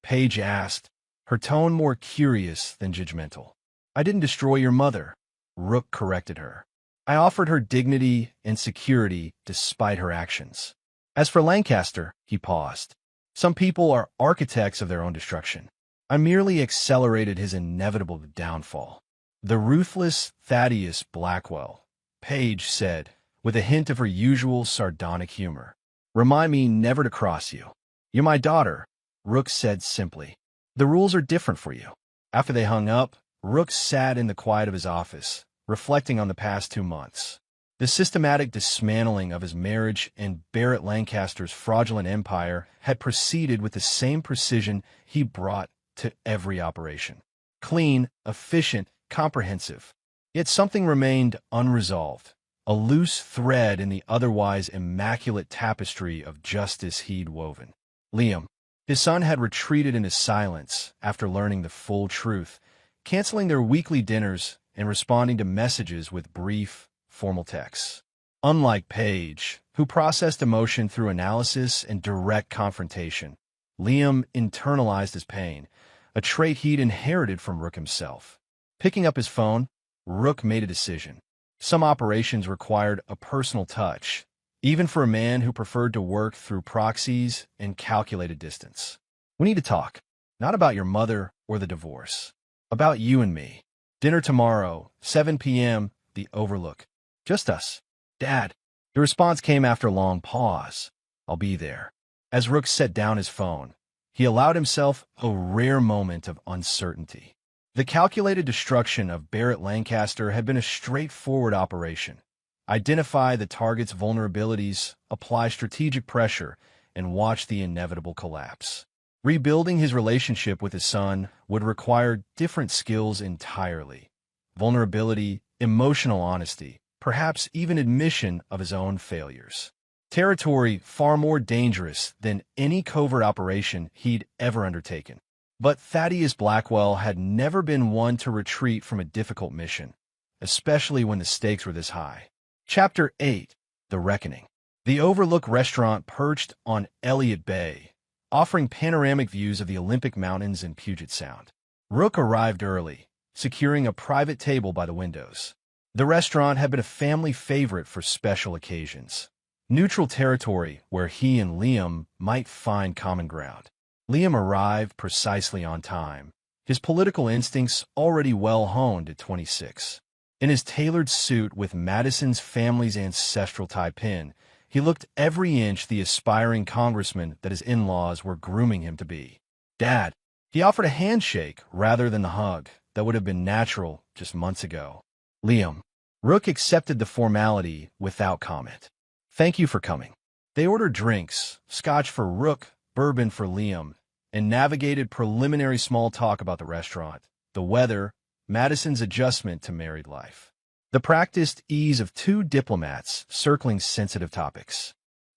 Paige asked, her tone more curious than judgmental. I didn't destroy your mother, Rook corrected her. I offered her dignity and security despite her actions. As for Lancaster, he paused. Some people are architects of their own destruction. I merely accelerated his inevitable downfall. The ruthless Thaddeus Blackwell, Paige said, with a hint of her usual sardonic humor. "Remind me never to cross you." "You're my daughter," Rook said simply. "The rules are different for you." After they hung up, Rook sat in the quiet of his office, reflecting on the past 2 months. The systematic dismantling of his marriage and Barrett Lancaster's fraudulent empire had proceeded with the same precision he brought to every operation. Clean, efficient, comprehensive. Yet something remained unresolved, a loose thread in the otherwise immaculate tapestry of justice he'd woven. Liam. His son had retreated into silence after learning the full truth, canceling their weekly dinners and responding to messages with brief, formal texts. Unlike Paige, who processed emotion through analysis and direct confrontation, Liam internalized his pain, a trait he'd inherited from Rook himself. Picking up his phone, Rook made a decision. Some operations required a personal touch, even for a man who preferred to work through proxies and calculated distance. "We need to talk, not about your mother or the divorce. About you and me. Dinner tomorrow, 7 p.m., the Overlook. Just us." "Dad." The response came after a long pause. "I'll be there." As Rook set down his phone, he allowed himself a rare moment of uncertainty. The calculated destruction of Barrett Lancaster had been a straightforward operation. Identify the target's vulnerabilities, apply strategic pressure, and watch the inevitable collapse. Rebuilding his relationship with his son would require different skills entirely. Vulnerability, emotional honesty, perhaps even admission of his own failures. Territory far more dangerous than any covert operation he'd ever undertaken. But Thaddeus Blackwell had never been one to retreat from a difficult mission, especially when the stakes were this high. Chapter 8. The Reckoning. The Overlook restaurant perched on Elliott Bay, offering panoramic views of the Olympic Mountains and Puget Sound. Rook arrived early, securing a private table by the windows. The restaurant had been a family favorite for special occasions. Neutral territory where he and Liam might find common ground. Liam arrived precisely on time, his political instincts already well honed at 26. In his tailored suit with Madison's family's ancestral tie pin, he looked every inch the aspiring congressman that his in-laws were grooming him to be. "Dad." He offered a handshake rather than the hug that would have been natural just months ago. "Liam." Rook accepted the formality without comment. "Thank you for coming." They ordered drinks, scotch for Rook, bourbon for Liam, and navigated preliminary small talk about the restaurant, the weather, Madison's adjustment to married life. The practiced ease of two diplomats circling sensitive topics.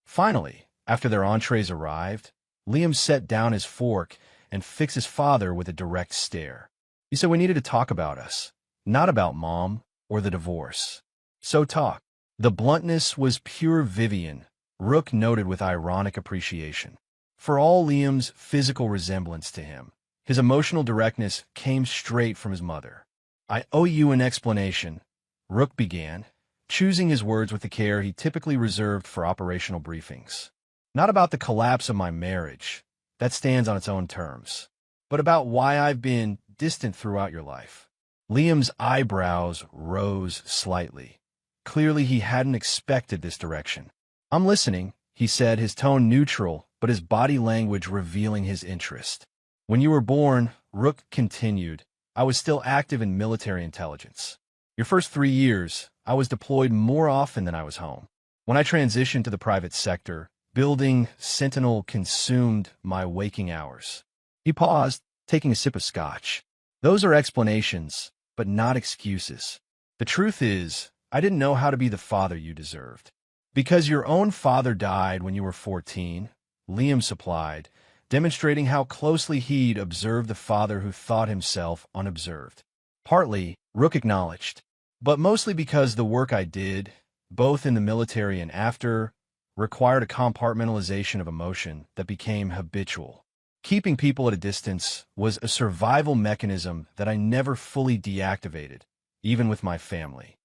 Finally, after their entrees arrived, Liam set down his fork and fixed his father with a direct stare. He said we needed to talk about us, not about Mom or the divorce. So talk. The bluntness was pure Vivian, Rook noted with ironic appreciation. For all Liam's physical resemblance to him, his emotional directness came straight from his mother. "I owe you an explanation," Rook began, choosing his words with the care he typically reserved for operational briefings. "Not about the collapse of my marriage, that stands on its own terms, but about why I've been distant throughout your life." Liam's eyebrows rose slightly. Clearly he hadn't expected this direction. "I'm listening," he said, his tone neutral, but his body language revealing his interest. "When you were born," Rook continued, "I was still active in military intelligence. Your first 3 years, I was deployed more often than I was home. When I transitioned to the private sector, building Sentinel consumed my waking hours." He paused, taking a sip of scotch. "Those are explanations, but not excuses. The truth is, I didn't know how to be the father you deserved. Because your own father died when you were 14, Liam supplied, demonstrating how closely he'd observed the father who thought himself unobserved. "Partly," Rook acknowledged, "but mostly because the work I did, both in the military and after, required a compartmentalization of emotion that became habitual. Keeping people at a distance was a survival mechanism that I never fully deactivated, even with my family."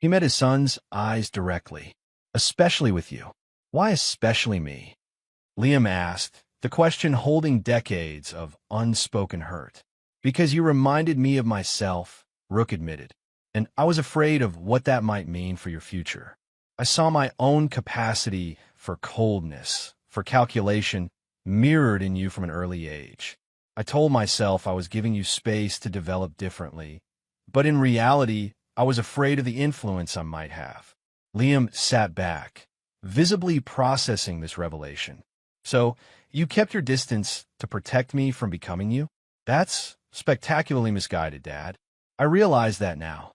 He met his son's eyes directly. "Especially with you." "Why especially me?" Liam asked, the question holding decades of unspoken hurt. "Because you reminded me of myself," Rook admitted. and I was afraid of what that might mean for your future. I saw my own capacity for coldness, for calculation, mirrored in you from an early age. I told myself I was giving you space to develop differently, but in reality, I was afraid of the influence I might have. Liam sat back, visibly processing this revelation. So, you kept your distance to protect me from becoming you? That's spectacularly misguided, Dad. I realize that now,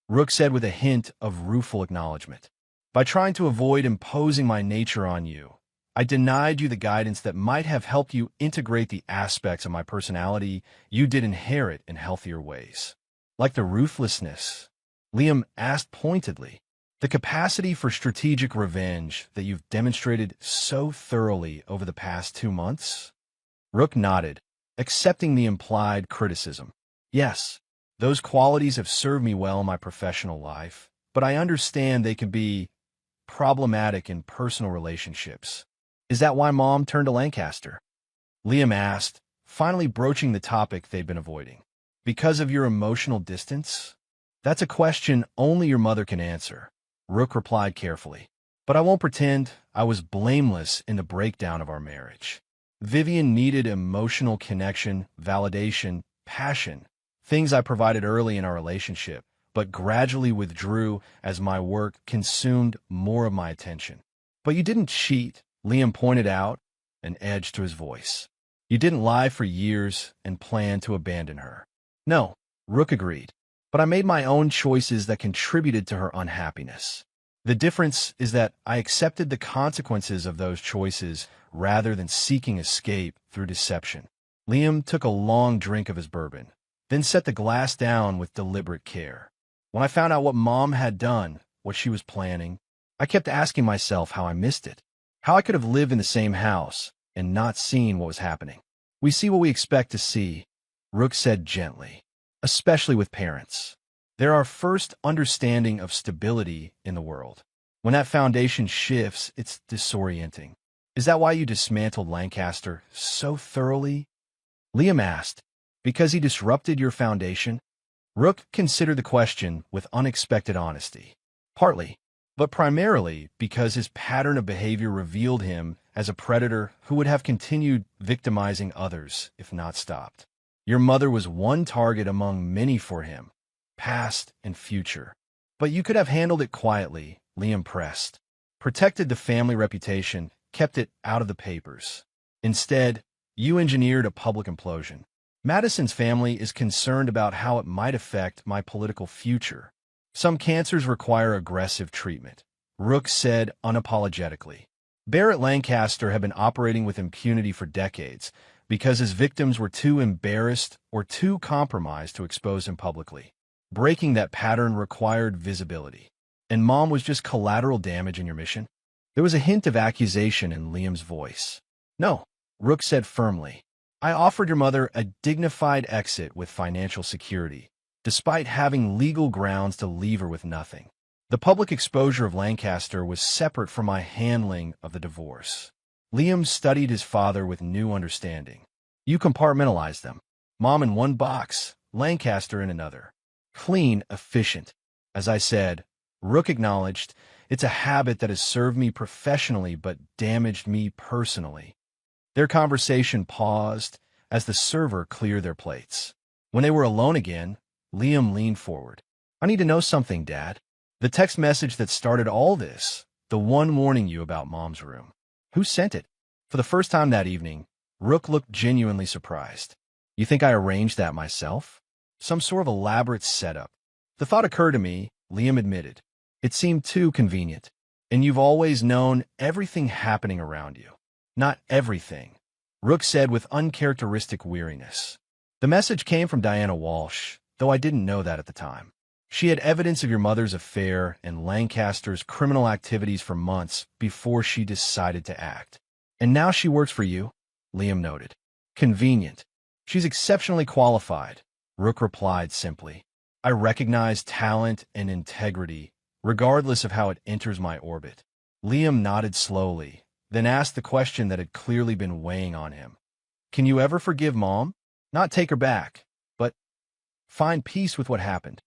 Rook said with a hint of rueful acknowledgement. By trying to avoid imposing my nature on you, I denied you the guidance that might have helped you integrate the aspects of my personality you did inherit in healthier ways. Like the ruthlessness, Liam asked pointedly, the capacity for strategic revenge that you've demonstrated so thoroughly over the past 2 months? Rook nodded, accepting the implied criticism. Yes, those qualities have served me well in my professional life, but I understand they can be problematic in personal relationships. Is that why Mom turned to Lancaster? Liam asked, finally broaching the topic they'd been avoiding. Because of your emotional distance? That's a question only your mother can answer, Rook replied carefully. But I won't pretend I was blameless in the breakdown of our marriage. Vivian needed emotional connection, validation, passion, things I provided early in our relationship, but gradually withdrew as my work consumed more of my attention. But you didn't cheat, Liam pointed out, an edge to his voice. You didn't lie for years and plan to abandon her. No, Rook agreed, but I made my own choices that contributed to her unhappiness. The difference is that I accepted the consequences of those choices rather than seeking escape through deception. Liam took a long drink of his bourbon, then set the glass down with deliberate care. When I found out what Mom had done, what she was planning, I kept asking myself how I missed it, how I could have lived in the same house and not seen what was happening. We see what we expect to see, Rook said gently, especially with parents. They're our first understanding of stability in the world. When that foundation shifts, it's disorienting. Is that why you dismantled Lancaster so thoroughly? Liam asked. Because he disrupted your foundation? Rook considered the question with unexpected honesty. Partly, but primarily because his pattern of behavior revealed him as a predator who would have continued victimizing others if not stopped. Your mother was one target among many for him, past and future. But you could have handled it quietly, Liam pressed. Protected the family reputation, kept it out of the papers. Instead, you engineered a public implosion. Madison's family is concerned about how it might affect my political future. Some cancers require aggressive treatment, Rook said unapologetically. Barrett Lancaster had been operating with impunity for decades because his victims were too embarrassed or too compromised to expose him publicly. Breaking that pattern required visibility. And Mom was just collateral damage in your mission? There was a hint of accusation in Liam's voice. No, Rook said firmly. I offered your mother a dignified exit with financial security, despite having legal grounds to leave her with nothing. The public exposure of Lancaster was separate from my handling of the divorce. Liam studied his father with new understanding. You compartmentalized them. Mom in one box, Lancaster in another. Clean, efficient. As I said, Rook acknowledged, it's a habit that has served me professionally but damaged me personally. Their conversation paused as the server cleared their plates. When they were alone again, Liam leaned forward. I need to know something, Dad. The text message that started all this, the one warning you about Mom's room. Who sent it? For the first time that evening, Rook looked genuinely surprised. You think I arranged that myself? Some sort of elaborate setup. The thought occurred to me, Liam admitted. It seemed too convenient. And you've always known everything happening around you. Not everything, Rook said with uncharacteristic weariness. The message came from Diana Walsh, though I didn't know that at the time. She had evidence of your mother's affair and Lancaster's criminal activities for months before she decided to act. And now she works for you, Liam noted. Convenient. She's exceptionally qualified, Rook replied simply. I recognize talent and integrity, regardless of how it enters my orbit. Liam nodded slowly, then asked the question that had clearly been weighing on him. Can you ever forgive Mom? Not take her back, but find peace with what happened.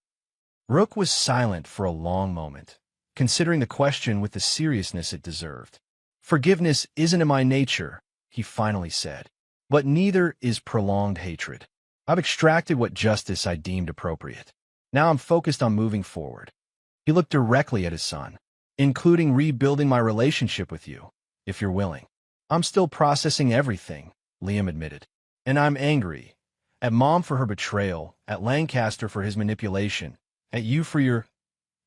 Rook was silent for a long moment, considering the question with the seriousness it deserved. Forgiveness isn't in my nature, he finally said, but neither is prolonged hatred. I've extracted what justice I deemed appropriate. Now I'm focused on moving forward. He looked directly at his son, including rebuilding my relationship with you, if you're willing. I'm still processing everything, Liam admitted. And I'm angry. At Mom for her betrayal, at Lancaster for his manipulation, at you for your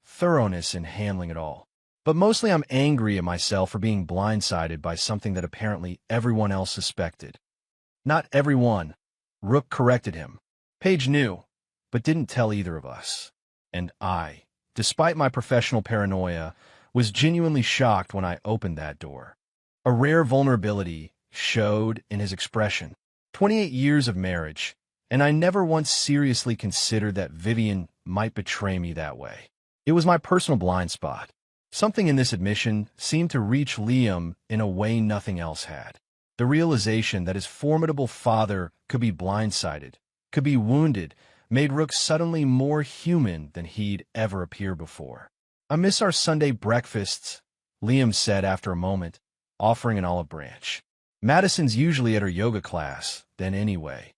thoroughness in handling it all. But mostly I'm angry at myself for being blindsided by something that apparently everyone else suspected. Not everyone, Rook corrected him. Paige knew, but didn't tell either of us. And I, despite my professional paranoia, was genuinely shocked when I opened that door. A rare vulnerability showed in his expression. 28 years of marriage, and I never once seriously considered that Vivian might betray me that way. It was my personal blind spot. Something in this admission seemed to reach Liam in a way nothing else had. The realization that his formidable father could be blindsided, could be wounded, made Rook suddenly more human than he'd ever appeared before. I miss our Sunday breakfasts, Liam said after a moment, offering an olive branch. Madison's usually at her yoga class, then anyway.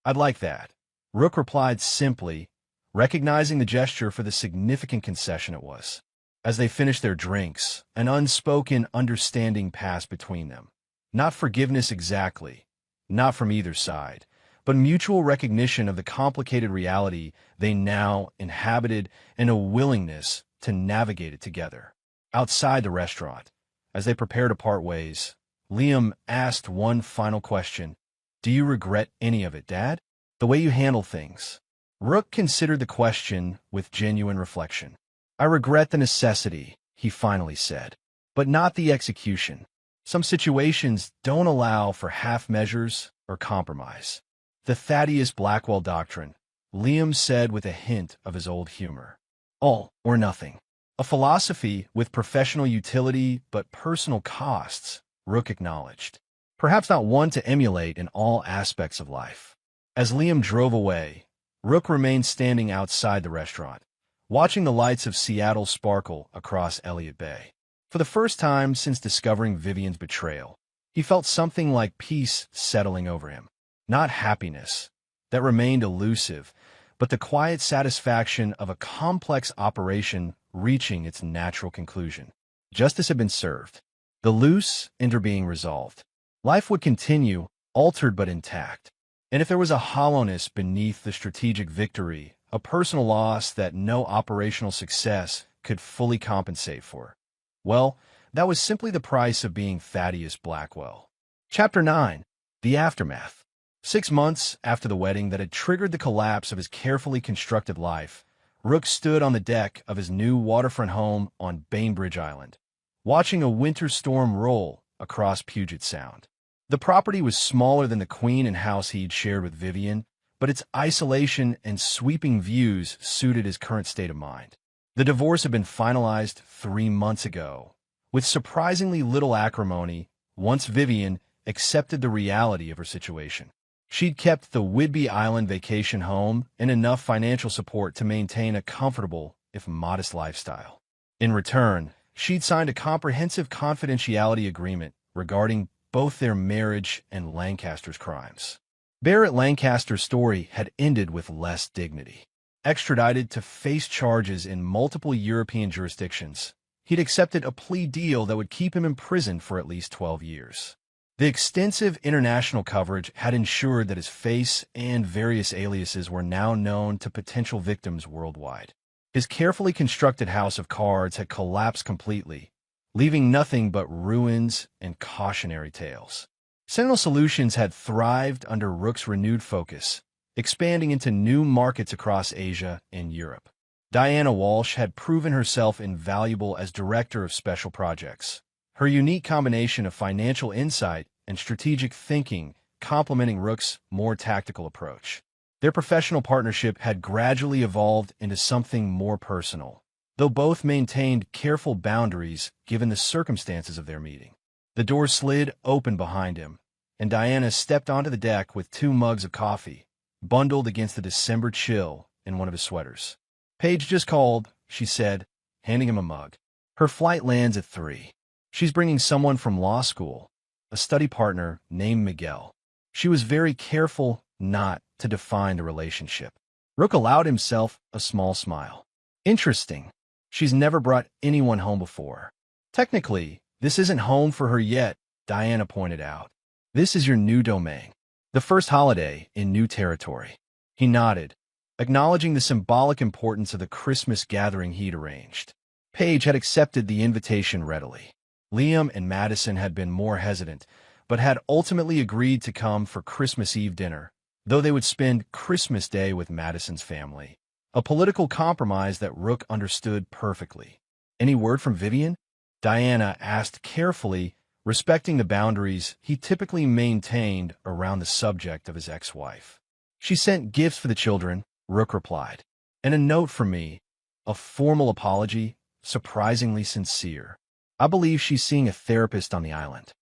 I'd like that. Rook replied simply, recognizing the gesture for the significant concession it was. As they finished their drinks, an unspoken understanding passed between them. Not forgiveness exactly, not from either side, but mutual recognition of the complicated reality they now inhabited and a willingness to navigate it together. Outside the restaurant, as they prepared to part ways, Liam asked one final question. Do you regret any of it, Dad? The way you handle things? Rook considered the question with genuine reflection. I regret the necessity, he finally said, but not the execution. Some situations don't allow for half measures or compromise. The Thaddeus Blackwell doctrine, Liam said with a hint of his old humor. All or nothing. A philosophy with professional utility but personal costs, Rook acknowledged. Perhaps not one to emulate in all aspects of life. As Liam drove away, Rook remained standing outside the restaurant, watching the lights of Seattle sparkle across Elliott Bay. For the first time since discovering Vivian's betrayal, he felt something like peace settling over him. Not happiness, that remained elusive, but the quiet satisfaction of a complex operation reaching its natural conclusion. Justice had been served. The loose ends being resolved. Life would continue, altered but intact. And if there was a hollowness beneath the strategic victory, a personal loss that no operational success could fully compensate for, well, that was simply the price of being Thaddeus Blackwell. Chapter 9. The Aftermath. 6 months after the wedding that had triggered the collapse of his carefully constructed life, Rook stood on the deck of his new waterfront home on Bainbridge Island, watching a winter storm roll across Puget Sound. The property was smaller than the queen and house he'd shared with Vivian, but its isolation and sweeping views suited his current state of mind. The divorce had been finalized 3 months ago, with surprisingly little acrimony once Vivian accepted the reality of her situation. She'd kept the Whidbey Island vacation home and enough financial support to maintain a comfortable, if modest, lifestyle. In return, she'd signed a comprehensive confidentiality agreement regarding both their marriage and Lancaster's crimes. Barrett Lancaster's story had ended with less dignity. Extradited to face charges in multiple European jurisdictions, he'd accepted a plea deal that would keep him imprisoned for at least 12 years. The extensive international coverage had ensured that his face and various aliases were now known to potential victims worldwide. His carefully constructed house of cards had collapsed completely, leaving nothing but ruins and cautionary tales. Sentinel Solutions had thrived under Rook's renewed focus, expanding into new markets across Asia and Europe. Diana Walsh had proven herself invaluable as Director of Special Projects, her unique combination of financial insight and strategic thinking complementing Rook's more tactical approach. Their professional partnership had gradually evolved into something more personal, though both maintained careful boundaries given the circumstances of their meeting. The door slid open behind him, and Diana stepped onto the deck with 2 mugs of coffee, bundled against the December chill in one of his sweaters. Paige just called, she said, handing him a mug. Her flight lands at 3. She's bringing someone from law school, a study partner named Miguel. She was very careful not to define the relationship. Rook allowed himself a small smile. Interesting. She's never brought anyone home before. Technically, this isn't home for her yet, Diana pointed out. This is your new domain. The first holiday in new territory. He nodded, acknowledging the symbolic importance of the Christmas gathering he'd arranged. Paige had accepted the invitation readily. Liam and Madison had been more hesitant, but had ultimately agreed to come for Christmas Eve dinner, though they would spend Christmas Day with Madison's family. A political compromise that Rook understood perfectly. Any word from Vivian? Diana asked carefully, respecting the boundaries he typically maintained around the subject of his ex-wife. She sent gifts for the children, Rook replied. And a note from me, a formal apology, surprisingly sincere. I believe she's seeing a therapist on the island.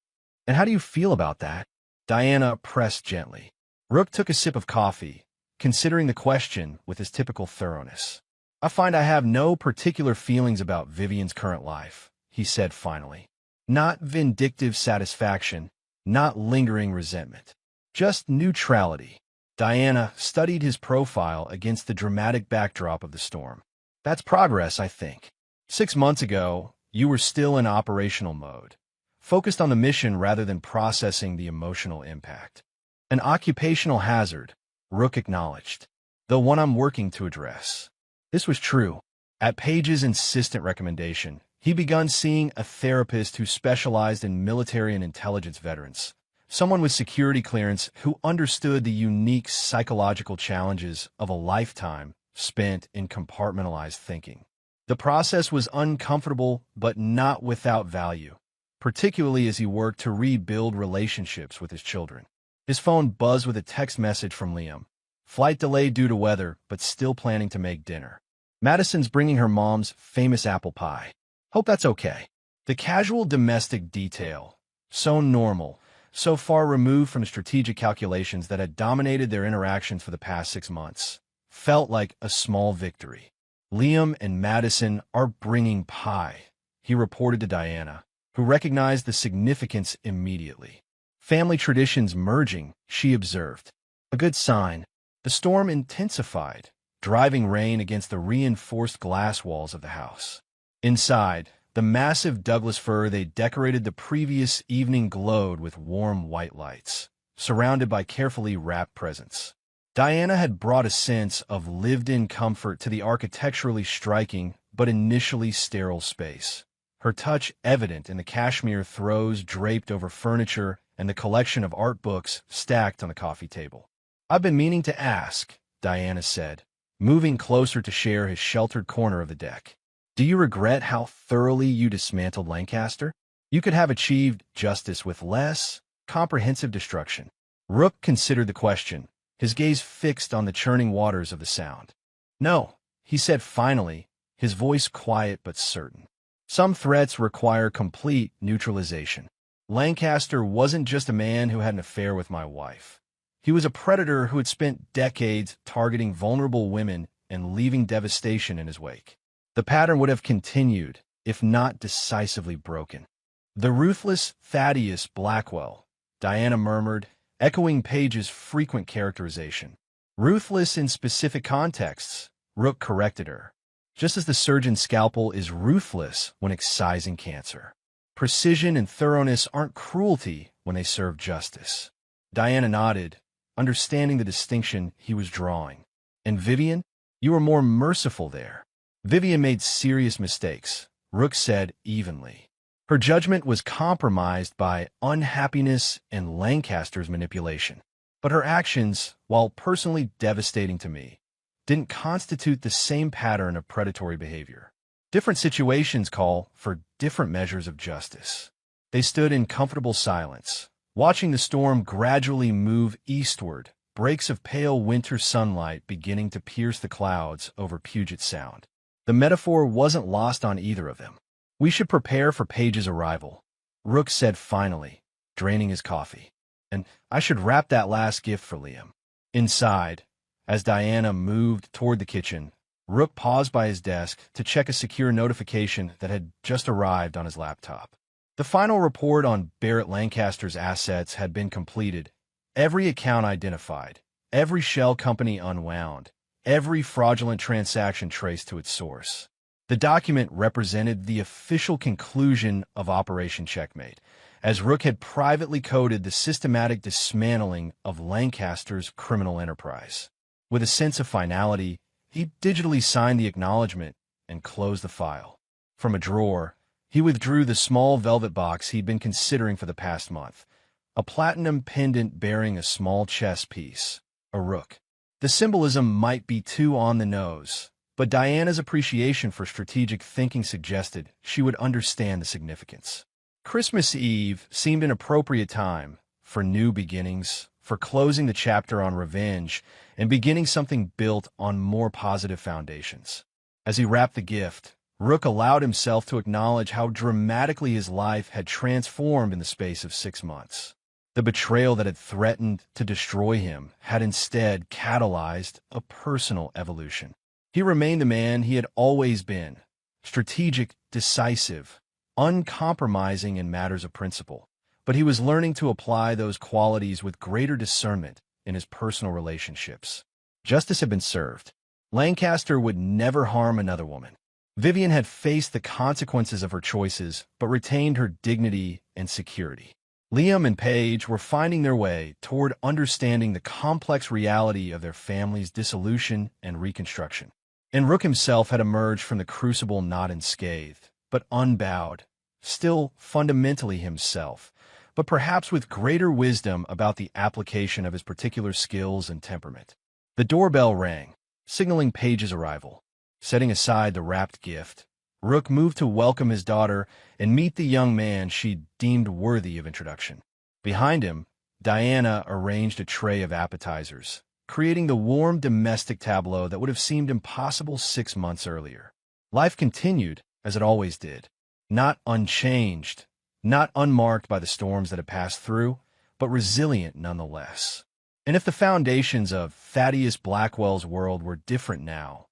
And how do you feel about that? Diana pressed gently. Rook took a sip of coffee, considering the question with his typical thoroughness. I find I have no particular feelings about Vivian's current life, he said finally. Not vindictive satisfaction, not lingering resentment. Just neutrality. Diana studied his profile against the dramatic backdrop of the storm. That's progress, I think. 6 months ago, you were still in operational mode, focused on the mission rather than processing the emotional impact. An occupational hazard, Rook acknowledged, though one I'm working to address. This was true. At Paige's insistent recommendation, he begun seeing a therapist who specialized in military and intelligence veterans, someone with security clearance who understood the unique psychological challenges of a lifetime spent in compartmentalized thinking. The process was uncomfortable, but not without value, particularly as he worked to rebuild relationships with his children. His phone buzzed with a text message from Liam. Flight delayed due to weather, but still planning to make dinner. Madison's bringing her mom's famous apple pie. Hope that's okay. The casual domestic detail, so normal, so far removed from the strategic calculations that had dominated their interactions for the past 6 months, felt like a small victory. Liam and Madison are bringing pie, he reported to Diana, who recognized the significance immediately. Family traditions merging, she observed. A good sign. The storm intensified, driving rain against the reinforced glass walls of the house. Inside, the massive Douglas fir they decorated the previous evening glowed with warm white lights, surrounded by carefully wrapped presents. Diana had brought a sense of lived-in comfort to the architecturally striking but initially sterile space, her touch evident in the cashmere throws draped over furniture and the collection of art books stacked on the coffee table. I've been meaning to ask, Diana said, moving closer to share his sheltered corner of the deck. Do you regret how thoroughly you dismantled Lancaster? You could have achieved justice with less comprehensive destruction. Rook considered the question, his gaze fixed on the churning waters of the Sound. No, he said finally, his voice quiet but certain. Some threats require complete neutralization. Lancaster wasn't just a man who had an affair with my wife. He was a predator who had spent decades targeting vulnerable women and leaving devastation in his wake. The pattern would have continued, if not decisively broken. The ruthless Thaddeus Blackwell, Diana murmured, echoing Paige's frequent characterization. Ruthless in specific contexts, Rook corrected her, just as the surgeon's scalpel is ruthless when excising cancer. Precision and thoroughness aren't cruelty when they serve justice. Diana nodded, understanding the distinction he was drawing. And Vivian, you were more merciful there. Vivian made serious mistakes, Rook said evenly. Her judgment was compromised by unhappiness and Lancaster's manipulation. But her actions, while personally devastating to me, didn't constitute the same pattern of predatory behavior. Different situations call for different measures of justice. They stood in comfortable silence, watching the storm gradually move eastward, breaks of pale winter sunlight beginning to pierce the clouds over Puget Sound. The metaphor wasn't lost on either of them. We should prepare for Paige's arrival, Rook said finally, draining his coffee. And I should wrap that last gift for Liam. Inside, as Diana moved toward the kitchen, Rook paused by his desk to check a secure notification that had just arrived on his laptop. The final report on Barrett Lancaster's assets had been completed. Every account identified, every shell company unwound, every fraudulent transaction traced to its source. The document represented the official conclusion of Operation Checkmate, as Rook had privately coded the systematic dismantling of Lancaster's criminal enterprise. With a sense of finality, he digitally signed the acknowledgement and closed the file. From a drawer, he withdrew the small velvet box he'd been considering for the past month, a platinum pendant bearing a small chess piece, a rook. The symbolism might be too on the nose, but Diana's appreciation for strategic thinking suggested she would understand the significance. Christmas Eve seemed an appropriate time for new beginnings, for closing the chapter on revenge and beginning something built on more positive foundations. As he wrapped the gift, Rook allowed himself to acknowledge how dramatically his life had transformed in the space of 6 months. The betrayal that had threatened to destroy him had instead catalyzed a personal evolution. He remained the man he had always been, strategic, decisive, uncompromising in matters of principle, but he was learning to apply those qualities with greater discernment in his personal relationships. Justice had been served. Lancaster would never harm another woman. Vivian had faced the consequences of her choices, but retained her dignity and security. Liam and Paige were finding their way toward understanding the complex reality of their family's dissolution and reconstruction. And Rook himself had emerged from the crucible not unscathed, but unbowed, still fundamentally himself, but perhaps with greater wisdom about the application of his particular skills and temperament. The doorbell rang, signaling Paige's arrival. Setting aside the wrapped gift, Rook moved to welcome his daughter and meet the young man she deemed worthy of introduction. Behind him, Diana arranged a tray of appetizers, creating the warm domestic tableau that would have seemed impossible 6 months earlier. Life continued, as it always did, not unchanged, not unmarked by the storms that had passed through, but resilient nonetheless. And if the foundations of Thaddeus Blackwell's world were different now,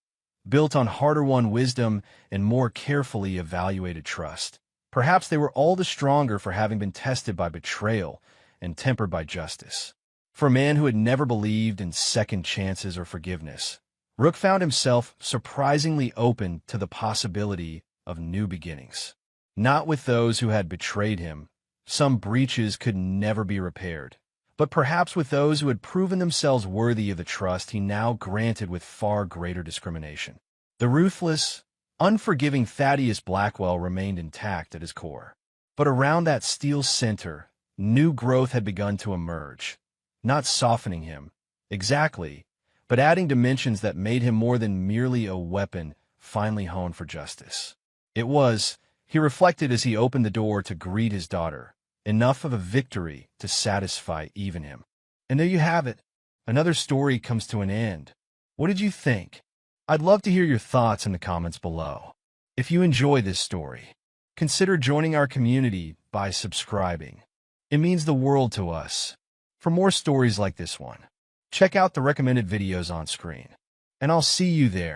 built on harder-won wisdom and more carefully evaluated trust, perhaps they were all the stronger for having been tested by betrayal and tempered by justice. For a man who had never believed in second chances or forgiveness, Rook found himself surprisingly open to the possibility of new beginnings. Not with those who had betrayed him. Some breaches could never be repaired, but perhaps with those who had proven themselves worthy of the trust he now granted with far greater discrimination. The ruthless, unforgiving Thaddeus Blackwell remained intact at his core. But around that steel center, new growth had begun to emerge, not softening him, exactly, but adding dimensions that made him more than merely a weapon finely honed for justice. It was, he reflected as he opened the door to greet his daughter, enough of a victory to satisfy even him. And there you have it. Another story comes to an end. What did you think? I'd love to hear your thoughts in the comments below. If you enjoy this story, consider joining our community by subscribing. It means the world to us. For more stories like this one, check out the recommended videos on screen. And I'll see you there.